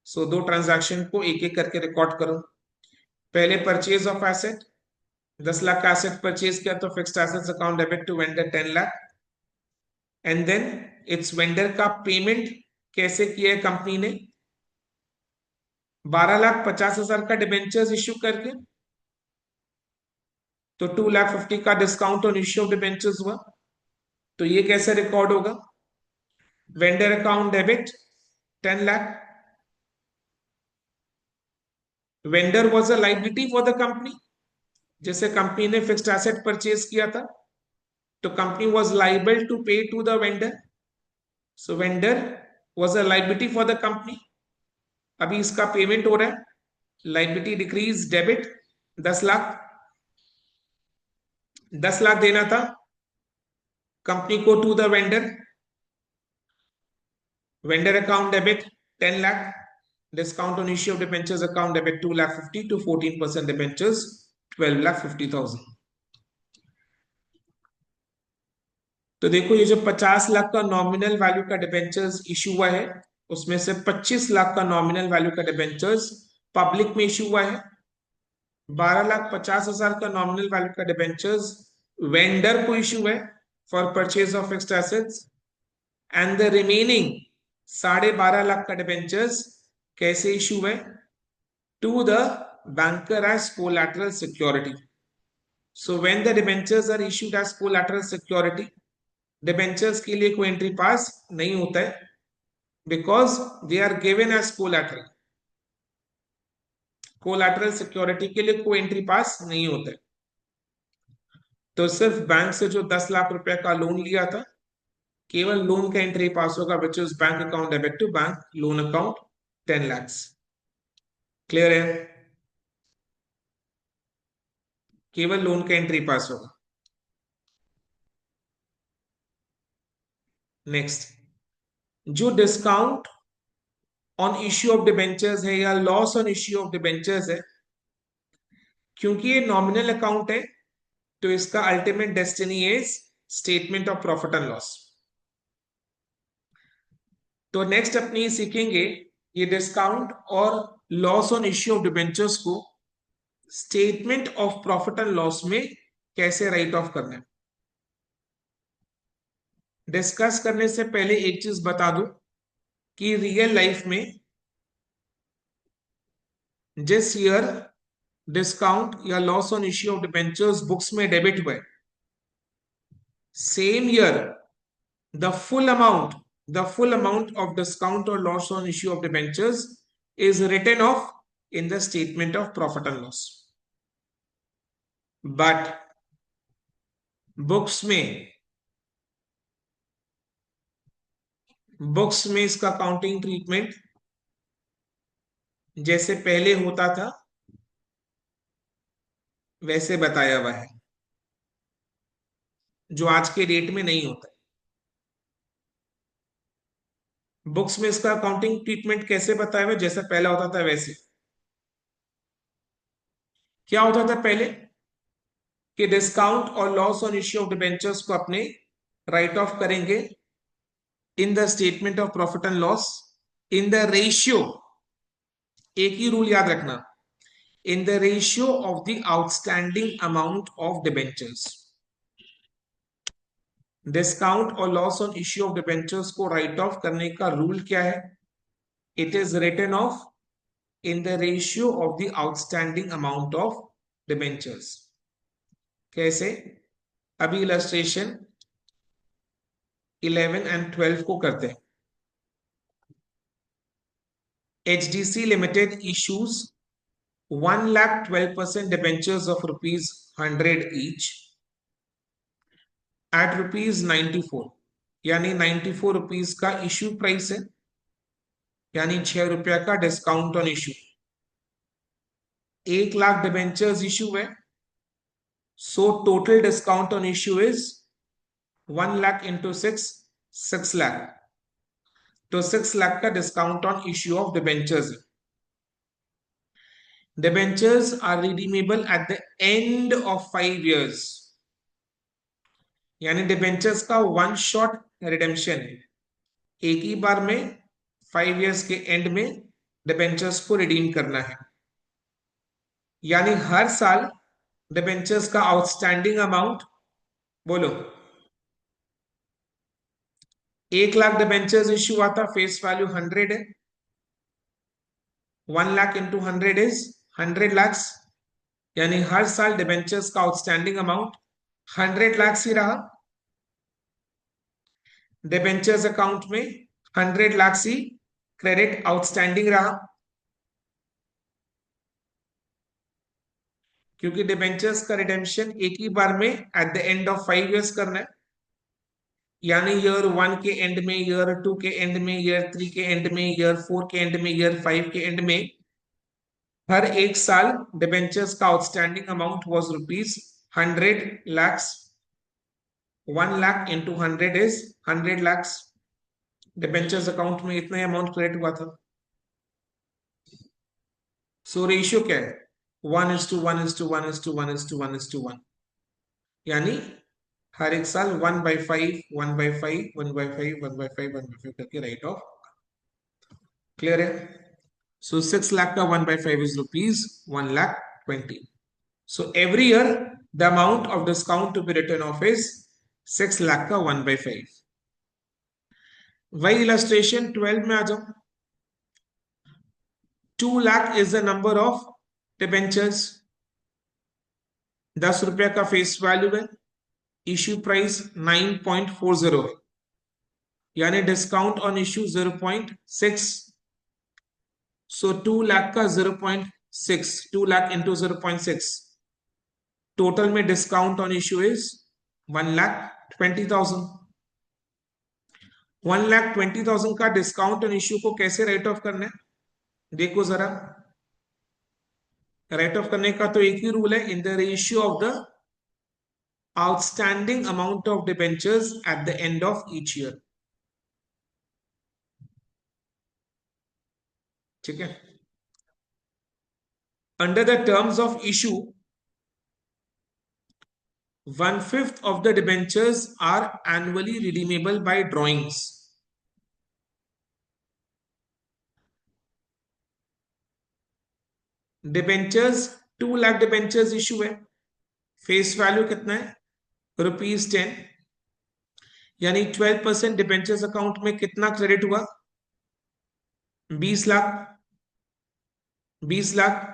So दो ट्रांजैक्शन को एक एक करके रिकॉर्ड करो. पहले परचेज ऑफ एसेट, 10 लाख का एसेट परचेज किया तो fixed assets account debit to vendor 10 lakh, and then it's vendor का पेमेंट कैसे किया है कंपनी ने 12,50,000 का डिबेंचर्स इश्यू करके, तो 2,50,000 का discount on issue of debentures हुआ. तो ये कैसे रिकॉर्ड होगा, vendor account debit 10 lakh, vendor was a liability for the company. जैसे कंपनी ने फिक्स्ड एसेट परचेज किया था तो company was liable to pay to the vendor, so vendor was a liability for the company. अभी इसका payment हो रहा है, liability decrease debit 10 lakh, 10 lakh देना था कंपनी को to the vendor, vendor account debit 10 lakh, discount on issue of debentures account debit 2,50,000 to 14% debentures 12,50,000. तो देखो ये जो 50 लाख का नॉमिनल वैल्यू का डिबेंचर्स इशू हुआ है उसमें से 25 लाख का नॉमिनल वैल्यू का डिबेंचर्स पब्लिक में इशू हुआ है, 12,50,000 का नॉमिनल वैल्यू का डिबेंचर्स वेंडर को इशू है for purchase of fixed assets and the remaining 12.5 lakh का डिबेंचर्स कैसे इशू है? To the banker as collateral security. So when the debentures are issued as collateral security, debentures के लिए कोई entry pass नहीं होता है, because they are given as collateral. Collateral security के लिए कोई एंट्री पास नहीं होता है. तो सिर्फ बैंक से जो 10 लाख रुपए का लोन लिया था, केवल लोन का एंट्री पास होगा, which is bank account debit to bank loan account 10 lakh. Clear है? केवल लोन का एंट्री पास होगा. नेक्स्ट, जो discount on issue of debentures है या loss on issue of debentures है, क्योंकि ये नॉमिनल अकाउंट है, तो इसका ultimate destiny is statement of profit and loss. तो नेक्स्ट अपनी सीखेंगे ये डिस्काउंट और loss on issue of debentures को statement of profit and loss में कैसे राइट ऑफ करना है. डिस्कस करने से पहले एक चीज बता दूं कि रियल लाइफ में जिस ईयर डिस्काउंट या loss on issue of debentures books में डेबिट हुए, same year the full amount of discount or loss on issue of debentures is written off in the statement of profit and loss. But books में इसका counting treatment जैसे पहले होता था वैसे बताया हुआ है, जो आज के डेट में नहीं होता. बुक्स में इसका अकाउंटिंग ट्रीटमेंट कैसे बताया हुआ? जैसा पहला होता था वैसे. क्या होता था पहले कि डिस्काउंट और loss on issue of debentures को अपने राइट ऑफ करेंगे in the statement of profit and loss in the ratio. एक ही रूल याद रखना, in the ratio of the outstanding amount of debentures. Discount और loss on issue of debentures को write off करने का रूल क्या है? It is written off in the ratio of the outstanding amount of debentures. कैसे? अभी illustration 11 and 12 को करते हैं. HDC Limited issues 1,12% debentures of ₹100 each at ₹94, यानी 94 रुपीज का इश्यू प्राइस है, यानी ₹6 का discount on issue. 1 lakh debentures issue है, so total discount on issue is 1 lakh into 6 lakh. तो 6 लाख का discount on issue of debentures. Debentures are redeemable at the end of 5 years, यानी debentures का वन शॉट रिडेम्पशन है. एक ही बार में 5 years के एंड में डिबेंचर्स को रिडीम करना है. यानी हर साल डिबेंचर्स का आउटस्टैंडिंग अमाउंट, बोलो, 1 लाख डिबेंचर्स इश्यू आता, फेस वैल्यू 100 है. 1 लाख इंटू 100 इज 100 lakhs, यानी हर साल डिबेंचर्स का आउटस्टैंडिंग अमाउंट 100 lakhs ही रहा. डिबेंचर्स अकाउंट में 100 lakhs ही क्रेडिट आउटस्टैंडिंग रहा, क्योंकि डिबेंचर्स का रिडेम्पशन एक ही बार में at the end of 5 years करना है. यानी ईयर 1 के एंड में, ईयर 2 के एंड में, ईयर 3 के एंड में, ईयर 4 के एंड में, ईयर 5 के एंड में, हर एक साल डिबेंचर्स का outstanding amount was ₹100 lakhs. 1 lakh into 100 is 100 lakhs. Debentures account में इतना अमाउंट क्रेडिट हुआ था. सो रेशियो क्या है? 1:1:1:1:1:1:1, यानी हर एक साल 1/5 1/5 1/5 1/5 1/5 करके राइट ऑफ. क्लियर है? सो 6 lakh का 1/5 is ₹1,20,000. So every year the amount of discount to be written off is 6 lakh का 1/5। वही इलस्ट्रेशन 12 में आ जाओ। 2 lakh is the number of debentures, 10 रुपया का फेस वैल्यू है, इश्यू प्राइस 9.40 है, यानी डिस्काउंट ऑन इश्यू 0.6। सो 2 लाख का 0.6, 2 लाख इंटू 0.6, टोटल में डिस्काउंट ऑन इश्यू इज 1,20,000। 1,20,000 का डिस्काउंट ऑन इश्यू को कैसे राइट ऑफ करना है देखो जरा। राइट ऑफ करने का तो एक ही रूल है, इन the ratio of the outstanding amount of debentures eight the end of each year. ठीक है। Under the terms of issue 1/5 of the debentures are annually redeemable by drawings. Debentures 2 lakh debentures issue है, face value कितना है ₹10, यानी 12% debentures account में कितना credit हुआ 20 लाख। 20 लाख।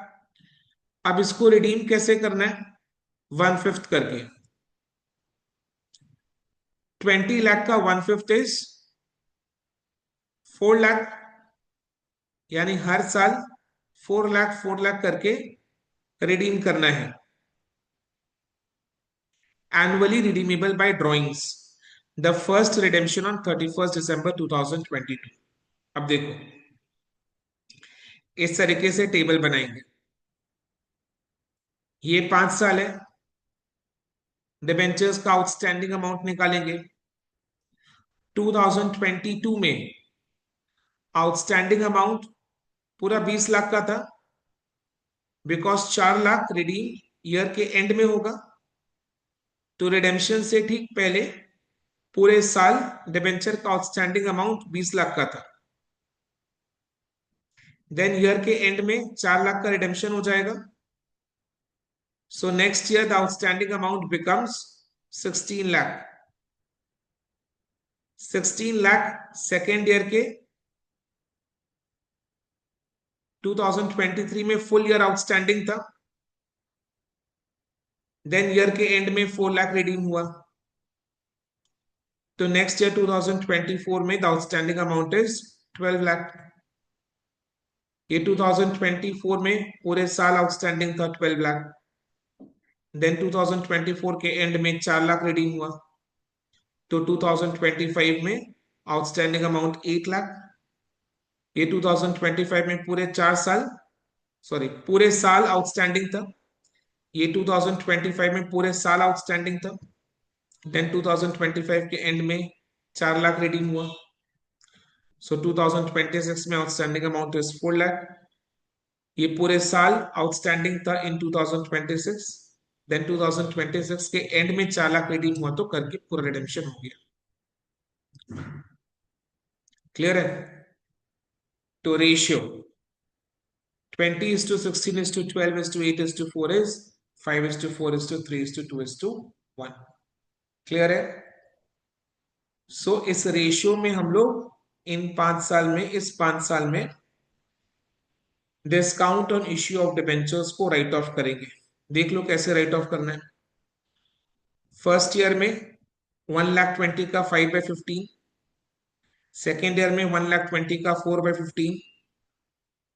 अब इसको रिडीम कैसे करना है 1/5 करके। 20 लाख का 1/5 इज 4 लाख, यानी हर साल 4 लाख 4 लाख करके रिडीम करना है, annually redeemable by drawings. The first redemption on 31st December 2022। अब देखो इस तरीके से टेबल बनाएंगे। ये 5 साल है, डिबेंचर्स का आउटस्टैंडिंग अमाउंट निकालेंगे। 2022 में आउटस्टैंडिंग अमाउंट पूरा 20 लाख का था, बिकॉज 4 लाख रिडीम ईयर के एंड में होगा, तो रिडेम्पशन से ठीक पहले पूरे साल डिबेंचर का आउटस्टैंडिंग अमाउंट 20 लाख का था। देन ईयर के एंड में 4 लाख का रिडेम्पशन हो जाएगा। So next year the outstanding amount becomes 16 lakh। 16 lakh second year के 2023 में फुल ईयर आउटस्टैंडिंग था। देन ईयर के एंड में 4 लाख रिडीम हुआ, तो नेक्स्ट ईयर 2024 में the outstanding amount is 12 lakh. ये 2024 में पूरे साल आउटस्टैंडिंग था 12 लाख। देन 2024 के एंड में 4 लाख रिडीम हुआ, तो 2025 में आउटस्टैंडिंग अमाउंट 8 लाख। ये 2025 में पूरे साल आउटस्टैंडिंग था। ये 2025 में पूरे साल आउटस्टैंडिंग था। देन 2025 के एंड में 4 लाख रिडीम हुआ, सो 2026 में आउटस्टैंडिंग अमाउंट इज 4 लाख। ये पूरे साल आउटस्टैंडिंग था इन 2026। देन 2026 के एंड में 4 लाख रिडीम हुआ, तो करके पूरा रिडेम्पशन हो गया। क्लियर है। तो रेशियो 20:16:12:8:4 is 5:4:3:2:1। क्लियर है। सो इस रेशियो में हम लोग इन 5 साल में, इस 5 साल में discount on issue of debentures को राइट ऑफ करेंगे। देख लो कैसे राइट ऑफ करना है। फर्स्ट ईयर में 1,20,000 का 5/15, सेकेंड ईयर में 1,20,000 का 4/15,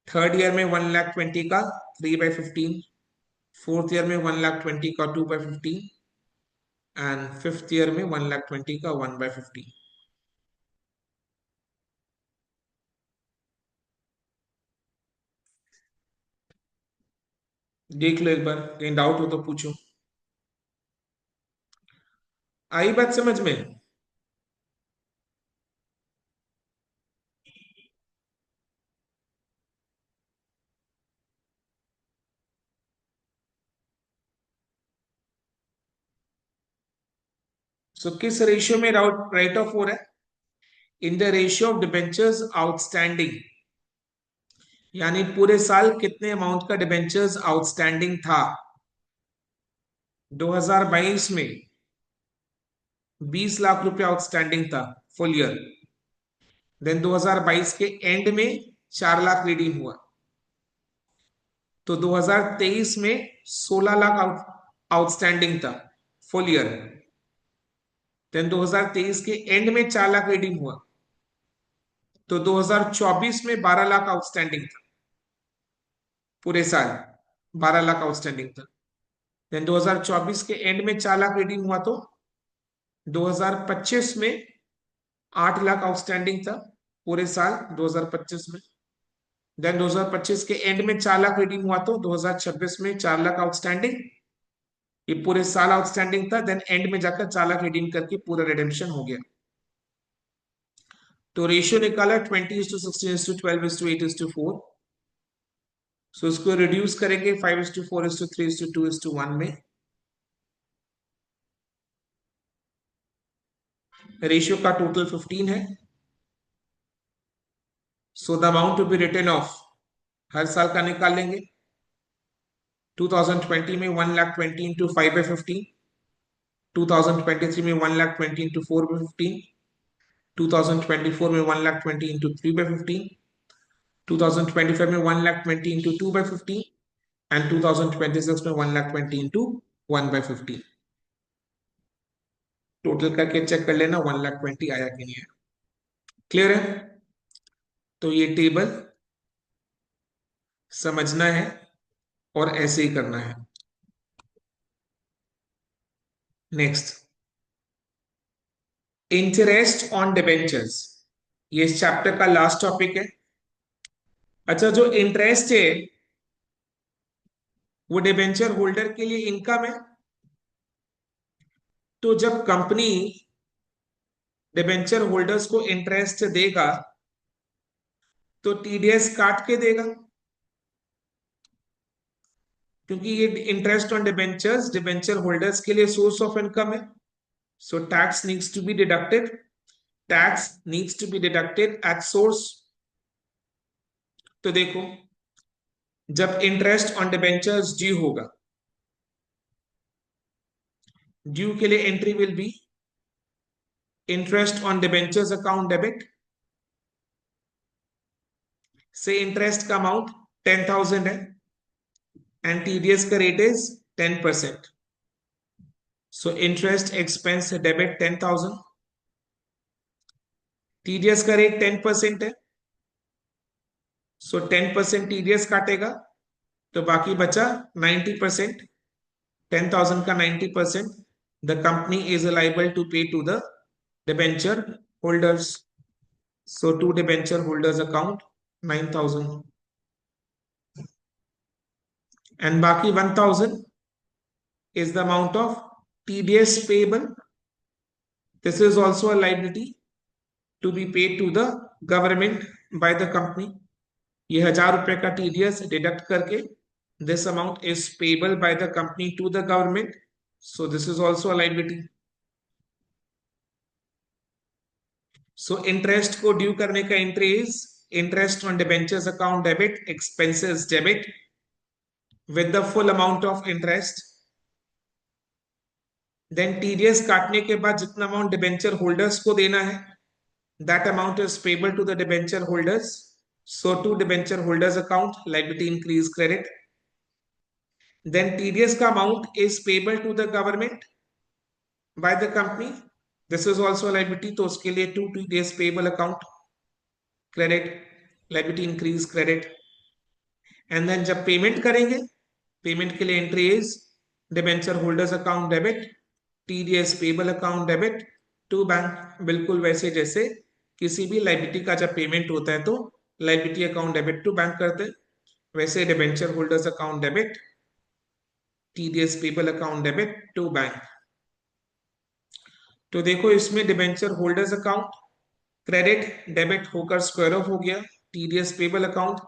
थर्ड ईयर में 1,20,000 का 3/15, फोर्थ ईयर में 1,20,000 का 2/15 एंड फिफ्थ ईयर में 1,20,000 का 1/15। देख लो एक बार, कहीं डाउट हो तो पूछो। आई बात समझ में। सो किस रेशियो में राइट ऑफ हो रहा है इन the ratio of debentures outstanding, यानी पूरे साल कितने अमाउंट का डिबेंचर्स आउटस्टैंडिंग था 2022 में। 20 लाख रुपए आउटस्टैंडिंग था फुल ईयर। देन 2022 के एंड में 4 लाख रिडीम हुआ, तो 2023 में 16 लाख आउटस्टैंडिंग था फुल ईयर। देन 2023 के एंड में 4 लाख रिडीम हुआ, तो 2024 में 12 लाख आउटस्टैंडिंग था पूरे साल, 12 लाख आउटस्टैंडिंग था। देन 2024 के एंड में 4 लाख रिडीम हुआ, तो 2025 में 8 लाख आउटस्टैंडिंग था पूरे साल 2025 में। देन 2025 के एंड में 4 लाख रिडीम हुआ, तो 2026 में 4 लाख आउटस्टैंडिंग, ये पूरे साल आउटस्टैंडिंग था। देन एंड में जाकर 4 लाख रिडीम करके पूरा रिडेम्पशन हो गया। तो रेशियो निकाला 20:16:12:8:4। सो इसको रिड्यूस करेंगे 5:4:3:2:1 में। रेशियो का टोटल 15 है। So the amount to be written off हर साल का निकाल लेंगे। 2020 में 1,20,000 इंटू 5/15, 2023 में 1,20,000 इंटू 4/15, 2024 में 1,20,000 इंटू 3/15, 2025 में 1,20,000 इंटू 2/15 एंड 2026 में 1,20,000 इंटू 1/15। टोटल करके चेक कर लेना 1,20,000 आया कि नहीं आया। क्लियर है? तो ये टेबल समझना है और ऐसे ही करना है। नेक्स्ट, इंटरेस्ट ऑन डिबेंचर्स, ये इस चैप्टर का लास्ट टॉपिक है। अच्छा, जो इंटरेस्ट है वो डिबेंचर होल्डर के लिए इनकम है। तो जब कंपनी डिबेंचर होल्डर्स को इंटरेस्ट देगा तो टीडीएस काट के देगा, क्योंकि ये interest on debentures debenture holders के लिए सोर्स ऑफ इनकम है। So tax needs to be deducted, tax needs to be deducted at source. तो देखो, जब इंटरेस्ट ऑन डिबेंचर्स ड्यू होगा, ड्यू के लिए entry will be interest on debentures account debit. से इंटरेस्ट का अमाउंट 10,000 है एंड टीडीएस का rate is 10%। So interest expense debit 10,000, TDS का रेट 10% है, सो 10% टीडीएस काटेगा, तो बाकी बचा 90%। 10,000 का 90% the company is liable to pay to the debenture holders. So to debenture holders account 9,000 and बाकी 1,000 is the amount of TDS payable. This is also a liability to be paid to the government by the company. ये 1,000 रुपए का TDS deduct करके this amount is payable by the company to the government. So this is also a liability. So interest को due करने का entry is interest on debentures account debit, expenses debit with the full amount of interest. Then TDS काटने के बाद जितना amount debenture holders को देना है that amount is payable to the debenture holders. So to debenture holders account liability increase credit. Then TDS का amount is payable to the government by the company, this is also liability, तो उसके लिए to TDS payable account credit, liability increase credit. And then जब payment करेंगे, payment के लिए entry is debenture holders account debit, TDS payable account debit to bank. बिल्कुल वैसे जैसे किसी भी लाइबिलिटी का जब पेमेंट होता है तो liability account debit to bank करते हैं, वैसे debenture holders account debit, TDS payable account debit to bank. तो देखो, इसमें debenture holders account credit debit होकर स्क्वायर ऑफ हो गया, TDS payable account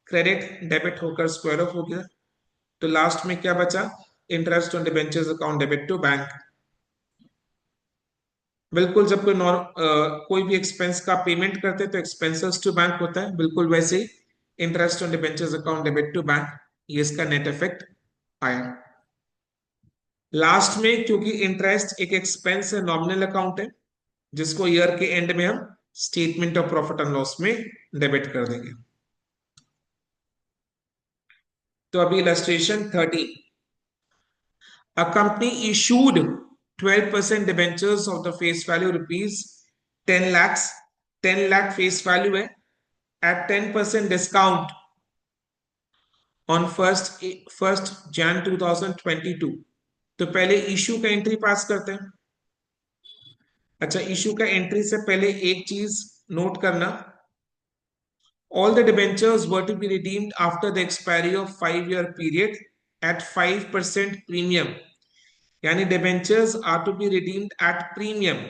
credit debit होकर स्क्वायर ऑफ हो गया, तो लास्ट में क्या बचा? Interest on debentures account debit to bank. बिल्कुल जब कोई भी एक्सपेंस का पेमेंट करते हैं तो एक्सपेंसेस टू बैंक होता है, बिल्कुल वैसे ही interest on debentures account debit to bank, ये इसका नेट इफेक्ट आया। लास्ट में क्योंकि इंटरेस्ट एक एक्सपेंस है, नॉमिनल अकाउंट है, जिसको ईयर के एंड में हम statement of profit and loss में डेबिट कर देंगे। तो अभी illustration 30, a company issued 12% debentures of the face value rupees 10 lakhs, 10 lakh face value है, at 10% discount on first Jan 2022। तो पहले इशू का एंट्री पास करते हैं। अच्छा, इशू का एंट्री से पहले एक चीज नोट करना, all the debentures were to be redeemed after the expiry of 5-year period at 5% premium, यानी debentures are to be redeemed at premium,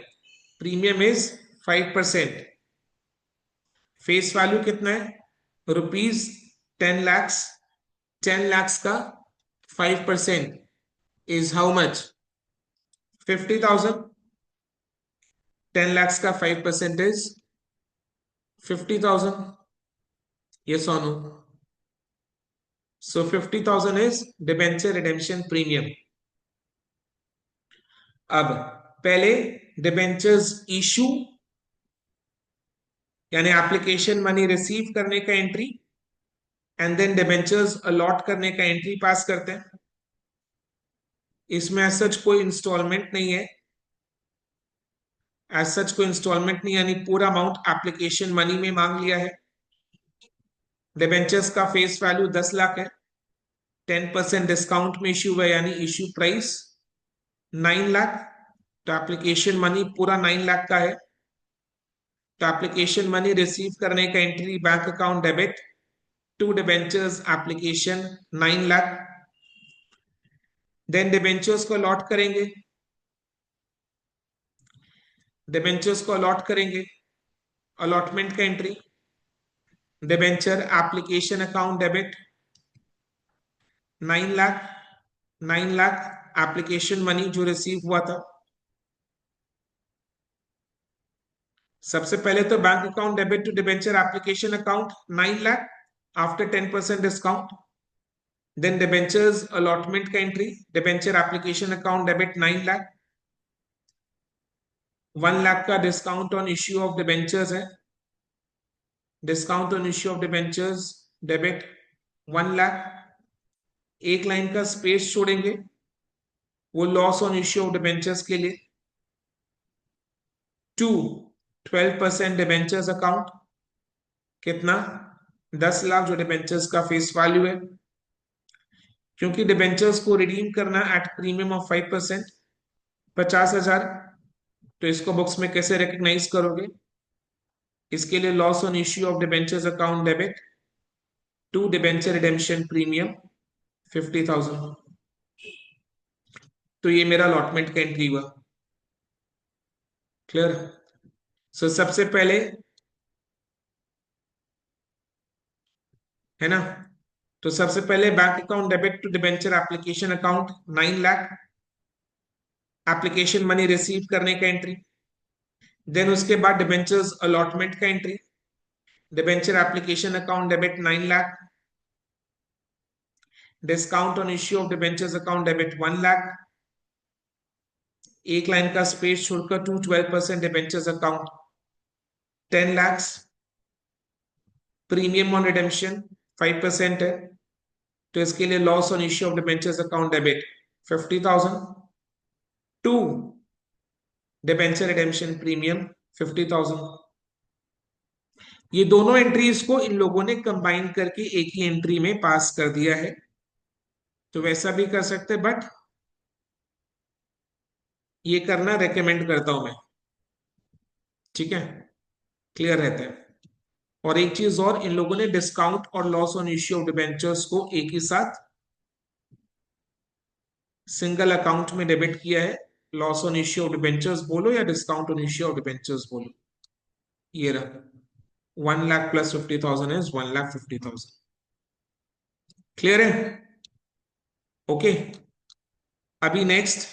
premium is 5%। Face value कितना है, रुपीज 10 lakhs, 10 lakhs का 5% is how much, 50,000। 10 lakhs का 5% is 50,000, yes or no? So 50,000 is debenture redemption premium। अब पहले debentures issue यानी application money receive करने का entry, and then debentures allot करने का एंट्री पास करते हैं। इसमें एज सच कोई इंस्टॉलमेंट नहीं है, एज सच कोई इंस्टॉलमेंट नहीं, यानी पूरा अमाउंट एप्लीकेशन मनी में मांग लिया है। डिबेंचर्स का फेस वैल्यू 10 लाख है, 10% डिस्काउंट में इश्यू हुआ, यानी इश्यू प्राइस 9 लाख। तो एप्लीकेशन मनी पूरा 9 लाख का है। तो एप्लीकेशन मनी रिसीव करने का entry bank account debit to debentures application 9 lakh. Then debentures को अलॉट करेंगे, डिबेंचर्स को अलॉट करेंगे, अलॉटमेंट का entry debenture application account debit 9 lakh, 9 lakh application money जो रिसीव हुआ था। सबसे पहले तो bank account debit to debenture application account 9 lakh after 10% discount. Then debentures allotment का entry debenture application account debit 9 lakh, 1 lakh का discount on issue of debentures है, discount on issue of debentures debit 1 lakh. एक लाइन का स्पेस छोड़ेंगे, वो loss on issue of debentures के लिए। 2, 12% debentures account कितना, 10 लाख जो डिबेंचर्स का फेस वैल्यू है। क्योंकि डिबेंचर्स को रिडीम करना एट प्रीमियम ऑफ 5%, 50,000। तो इसको बुक्स में कैसे रिकॉग्नाइज करोगे, इसके लिए loss on issue of debentures account debit to debenture redemption premium 50,000। तो ये मेरा अलॉटमेंट का एंट्री हुआ। क्लियर? सो सबसे पहले है ना, तो सबसे पहले bank account debit to debenture application account 9 lakh, application money receive करने का एंट्री। देन उसके बाद डिबेंचर्स अलॉटमेंट का entry, debenture application account debit 9 lakh, discount on issue of debentures account debit 1 lakh. एक लाइन का स्पेस छोड़कर to 12% debentures account 10 lakhs, premium on redemption 5% है, तो इसके लिए loss on issue of debentures account debit 50,000 to debenture redemption premium 50,000। ये दोनों entries को इन लोगों ने कंबाइन करके एक ही एंट्री में पास कर दिया है। तो वैसा भी कर सकते, बट ये करना रेकमेंड करता हूं मैं। ठीक है, क्लियर रहता है। और एक चीज और, इन लोगों ने डिस्काउंट और loss on issue of debentures को एक ही साथ सिंगल अकाउंट में डेबिट किया है। Loss on issue of debentures बोलो या discount on issue of debentures बोलो, ये रहा 1 लाख प्लस 50,000 इज 1,50,000। क्लियर है? ओके। अभी next,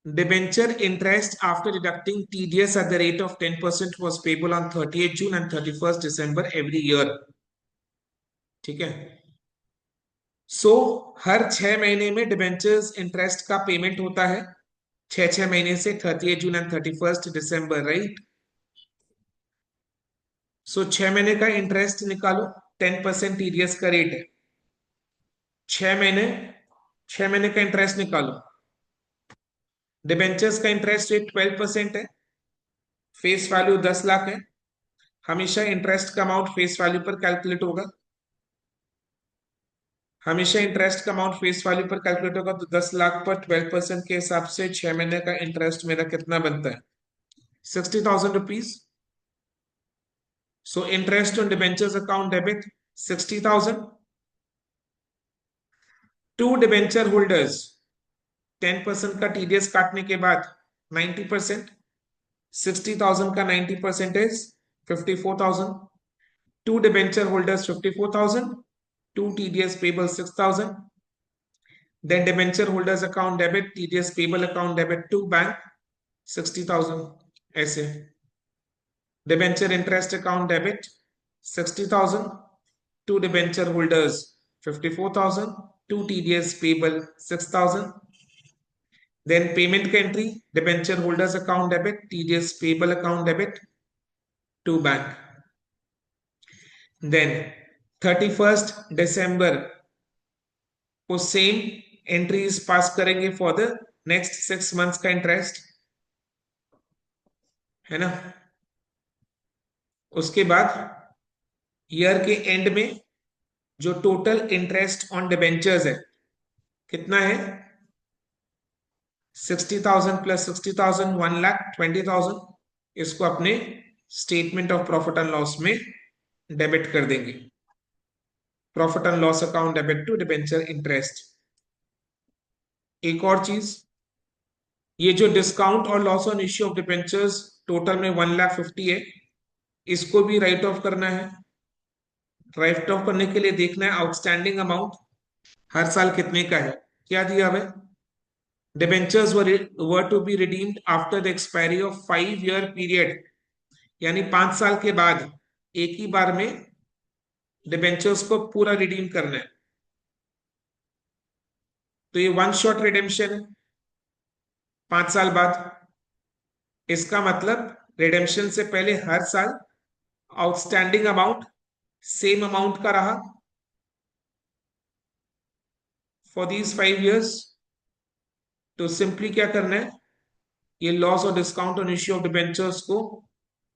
debenture interest after deducting TDS at the rate of 10% was payable on 30th June and 31st December every year। ठीक है, सो हर 6 महीने में डिबेंचर्स इंटरेस्ट का पेमेंट होता है, 6 6 महीने से 30 जून एंड 31 दिसंबर, राइट। सो 6 महीने का इंटरेस्ट निकालो, 10% टीडीएस का रेट है। 6 महीने, 6 महीने का इंटरेस्ट निकालो। डिबेंचर्स का इंटरेस्ट रेट 12% है, फेस वैल्यू 10 लाख है। हमेशा इंटरेस्ट का अमाउंट फेस वैल्यू पर कैलकुलेट होगा, हमेशा इंटरेस्ट का अमाउंट फेस वैल्यू पर कैलकुलेट होगा। तो 10 लाख पर 12% के हिसाब से 6 महीने का इंटरेस्ट मेरा कितना बनता है, 60,000 rupees. So interest on debentures account debit 60,000 to debenture holders. 10% का टीडीएस काटने के बाद 90%, 60,000 का 90% is 54,000। To debenture holders 54,000, to TDS payable 6,000। Then debenture holders account debit, TDS payable account debit to bank 60,000 ऐसे। Debenture interest account debit 60,000 to debenture holders 54,000, to TDS payable 6,000। Then payment का entry, debenture holders account debit, TDS payable account debit to bank। Then 31 December को same entries pass करेंगे for the next 6 months का interest, है ना। उसके बाद year के and में जो टोटल इंटरेस्ट ऑन डिबेंचर्स है कितना है, 60,000 प्लस 60,000, 1,20,000। इसको अपने statement of profit and loss में डेबिट कर देंगे। Profit and loss account debit to debenture interest. एक और चीज, ये जो डिस्काउंट और loss on issue of debentures total में 1,50,000 है, इसको भी राइट ऑफ करना है। राइट ऑफ करने के लिए देखना है आउटस्टैंडिंग अमाउंट हर साल कितने का है। क्या दिया हुआ है, debentures were to be redeemed after the expiry of 5 year period, यानी 5 साल के बाद एक ही बार में डिबेंचर्स को पूरा रिडीम करना है। तो ये वन शॉट रिडेम्पशन है 5 साल बाद। इसका मतलब रिडेम्पशन से पहले हर साल आउटस्टैंडिंग अमाउंट सेम अमाउंट का रहा फॉर दीज 5 इयर्स। तो सिंपली क्या करना है, ये लॉस और discount on issue of debentures को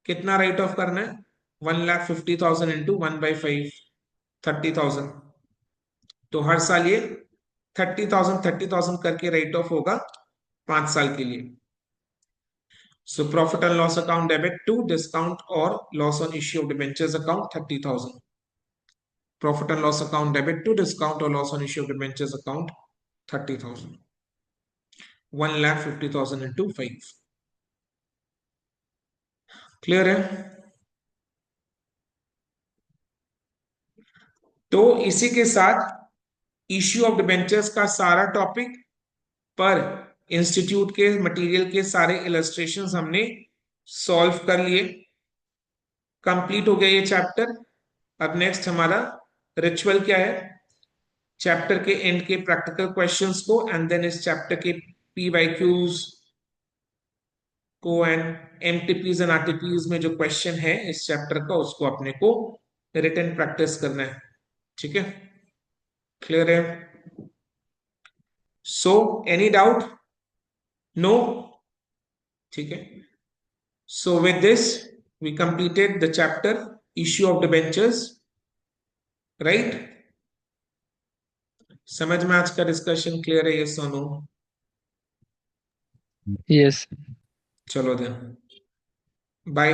कितना राइट ऑफ करना है, 1,50,000 इंटू 1/5, 30,000। तो हर साल ये 30,000 करके राइट ऑफ होगा 5 साल के लिए। So profit and loss account debit to discount और loss on issue of debentures account 30,000। Profit and loss account debit to discount और loss on issue of debentures account 30,000, 1,50,000 into 5। Clear है। तो इसी के साथ इश्यू ऑफ डिबेंचर्स का सारा topic पर इंस्टीट्यूट के मटेरियल के सारे इलस्ट्रेशंस हमने सॉल्व कर लिए। कंप्लीट हो गया ये चैप्टर। अब नेक्स्ट हमारा रिचुअल क्या है, चैप्टर के एंड के प्रैक्टिकल क्वेश्चंस को एंड देन इस चैप्टर के PYQs को एंड एमटीपीज एंड आरटीपीज में जो क्वेश्चन है इस चैप्टर का उसको अपने को रिटन प्रैक्टिस करना है। ठीक है, क्लियर है। सो एनी डाउट, नो, ठीक है। So with this, we completed the chapter issue of debentures, right? समझ में आज का डिस्कशन क्लियर है, ये सोनू? यस। चलो देन, बाय।